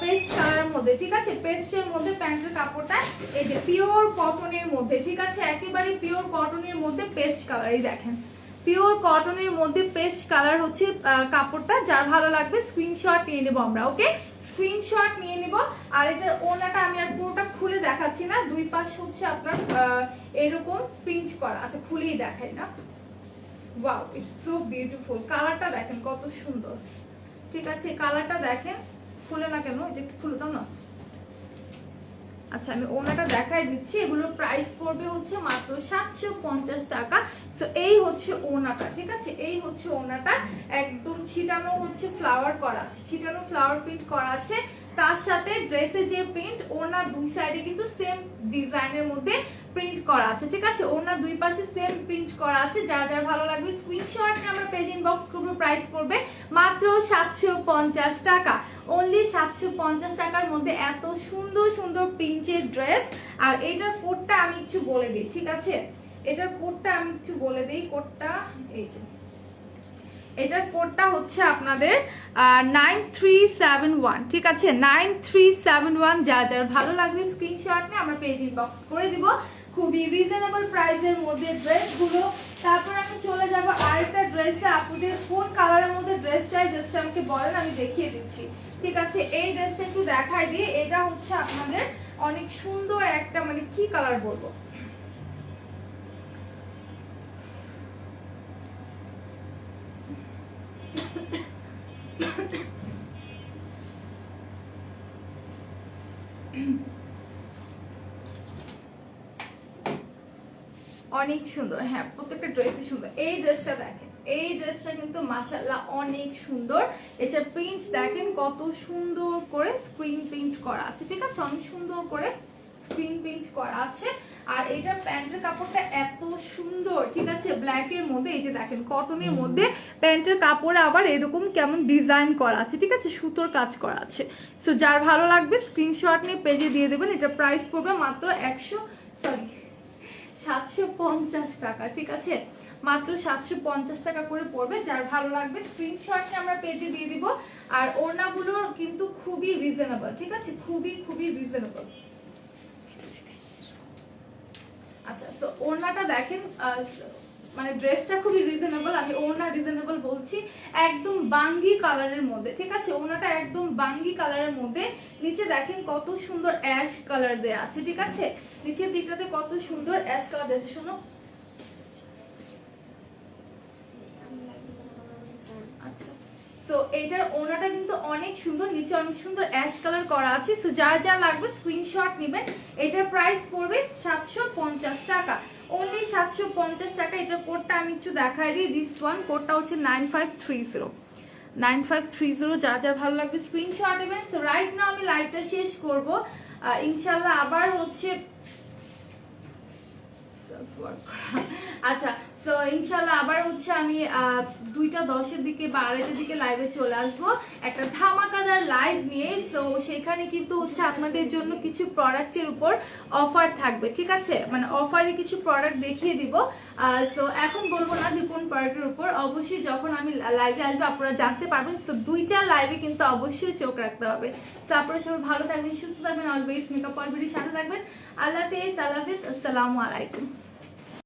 পেস্ট কালারের মধ্যে, ঠিক আছে? পেস্টের মধ্যে প্যান্টের কাপড়টা এই যে পিওর কটনের মধ্যে, ঠিক আছে? একেবারে পিওর কটনের মধ্যে পেস্ট কালার, এই দেখেন পিওর কটনের মধ্যে পেস্ট কালার হচ্ছে কাপড়টা। যার ভালো লাগবে স্ক্রিনশট নিয়ে নেবো আমরা, ওকে? স্ক্রিনশট নিয়ে নেব। আর এটার ওড়নাটা আমি আর পুরোটা খুলে দেখাচ্ছি না, দুই পাশ হচ্ছে আপনার এরকম প্রিন্ট করা। আচ্ছা, খুলেই দেখাই না। Wow, it's so beautiful. কালারটা দেখেন কত সুন্দর, ঠিক আছে? কালারটা দেখেন, খুলে না কেন? এটা একটু খুলে দাও না। আচ্ছা, আমি ওনাটা দেখাই দিচ্ছি। এগুলোর প্রাইস পড়বে হচ্ছে মাত্র 750 টাকা। সো এই হচ্ছে ওনাটা, ঠিক আছে? এই হচ্ছে ওনাটা, একদম ছিটানো হচ্ছে ফ্লাওয়ার করা আছে, ছিটানো ফ্লাওয়ার প্রিন্ট করা আছে। তার সাথে ড্রেসের যে প্রিন্ট, ওড়না দুই সাইডে কিন্তু সেম ডিজাইনের মধ্যে প্রিন্ট করা আছে, ঠিক আছে? ওড়না দুই পাশে সেম প্রিন্ট করা আছে। যার যার ভালো লাগবে স্ক্রিনশট নিয়ে আমরা পেজ ইনবক্স করবো। প্রাইস পড়বে মাত্র 750 টাকা, অনলি 750 টাকার মধ্যে এত সুন্দর সুন্দর প্রিন্টের ড্রেস। আর এটার কোডটা আমি একটু বলে দিই, ঠিক আছে? এটার কোডটা আমি একটু বলে দিই। কোডটা এই যে, এটার কোডটা হচ্ছে আপনাদের 9371, ঠিক আছে? 9371। যা যার ভালো লাগবে স্ক্রিনশট নিয়ে আমরা পেজ ইনবক্স করে দিব। খুবই রিজনেবল প্রাইসের মধ্যে ড্রেসগুলো। তারপর আমি চলে যাব আরেকটা ড্রেসে। আপনাদের কোন কালারের মধ্যে ড্রেসটা, জাস্ট আমাকে বলেন, আমি দেখিয়ে দিচ্ছি, ঠিক আছে? এই ড্রেসটা একটু দেখাই দিই। এটা হচ্ছে আপনাদের অনেক সুন্দর একটা, মানে কি কালার বলবো, অনেক সুন্দর। হ্যাঁ, প্রত্যেকটা ড্রেসই সুন্দর। এই ড্রেসটা দেখেন, এই ড্রেসটা কিন্তু মাশাআল্লাহ অনেক সুন্দর। এটা প্রিন্ট দেখেন কত সুন্দর করে স্ক্রিন প্রিন্ট করা আছে, ঠিক আছে? অনেক সুন্দর করে স্ক্রিন প্রিন্ট করা আছে। আর এটা প্যান্টের কাপড়টা এত সুন্দর, ঠিক আছে? ব্ল্যাকের মধ্যে, এই যে দেখেন কটনের মধ্যে প্যান্টের কাপড়ে আবার এরকম কেমন ডিজাইন করা আছে, ঠিক আছে? সুতোর কাজ করা আছে। সো যার ভালো লাগবে স্ক্রিনশট নিয়ে পেজে দিয়ে দেবেন। এটা প্রাইস পড়বে মাত্র 750 টাকা, ঠিক আছে? মাত্র 750 টাকা করে পড়বে। যার ভালো লাগবে স্ক্রিনশট নিয়ে আমরা পেজে দিয়ে দিব। আর ওড়নাগুলো কিন্তু খুবই রিজনেবল, ঠিক আছে? খুবই খুবই রিজনেবল। আচ্ছা, সো ওড়নাটা দেখেন, মানে ড্রেসটা খুবই রিজনেবল। আমি ওড়না রিজনেবল বলছি, একদম বাঙ্গি কালারের মধ্যে, ঠিক আছে? ওড়নাটা একদম বাঙ্গি কালারের মধ্যে। নিচে দেখেন কত সুন্দর অ্যাশ কালার দেয়া আছে, ঠিক আছে? নিচের দিকটাতে কত সুন্দর অ্যাশ কালার দেয়া আছে। শোনো, আচ্ছা, সো এইটার ওড়নাটা কিন্তু অনেক সুন্দর, নিচে অনেক সুন্দর অ্যাশ কালার করা আছে। সো যার যা লাগবে স্ক্রিনশট নেবেন। এটার প্রাইস পড়বে 750 টাকা, অনলি 750 টাকা। এটার কোডটা আমি একটু দেখাই দিই। দিস ওয়ান কোডটা হচ্ছে 9530। যার যার ভালো লাগবে স্ক্রিনশট নেবেন। সো রাইট নাও আমি লাইভটা শেষ করব। ইনশাল্লাহ আবার হচ্ছে, আচ্ছা, সো ইনশাল্লাহ আবার হচ্ছে আমি 2:10 দিকে বা 2:30 দিকে লাইভে চলে আসবো একটা ধামাকাদার লাইভ নিয়ে। সো সেখানে কিন্তু হচ্ছে আপনাদের জন্য কিছু প্রোডাক্টের উপর অফার থাকবে, ঠিক আছে? মানে অফারে কিছু প্রোডাক্ট দেখিয়ে দিব। সো এখন বলবো না যে কোন প্রোডাক্টের উপর, অবশ্যই যখন আমি লাইভে আসবো আপনারা জানতে পারবেন। সো 2টা লাইভে কিন্তু অবশ্যই চোখ রাখতে হবে। সো আপনারা সবাই ভালো থাকবেন, সুস্থ থাকবেন, অলওয়েজ মেকআপ পয়েন্ট সাথে থাকবেন। আল্লাহ হাফেজ, আল্লাহ হাফেজ, আসসালামু আলাইকুম।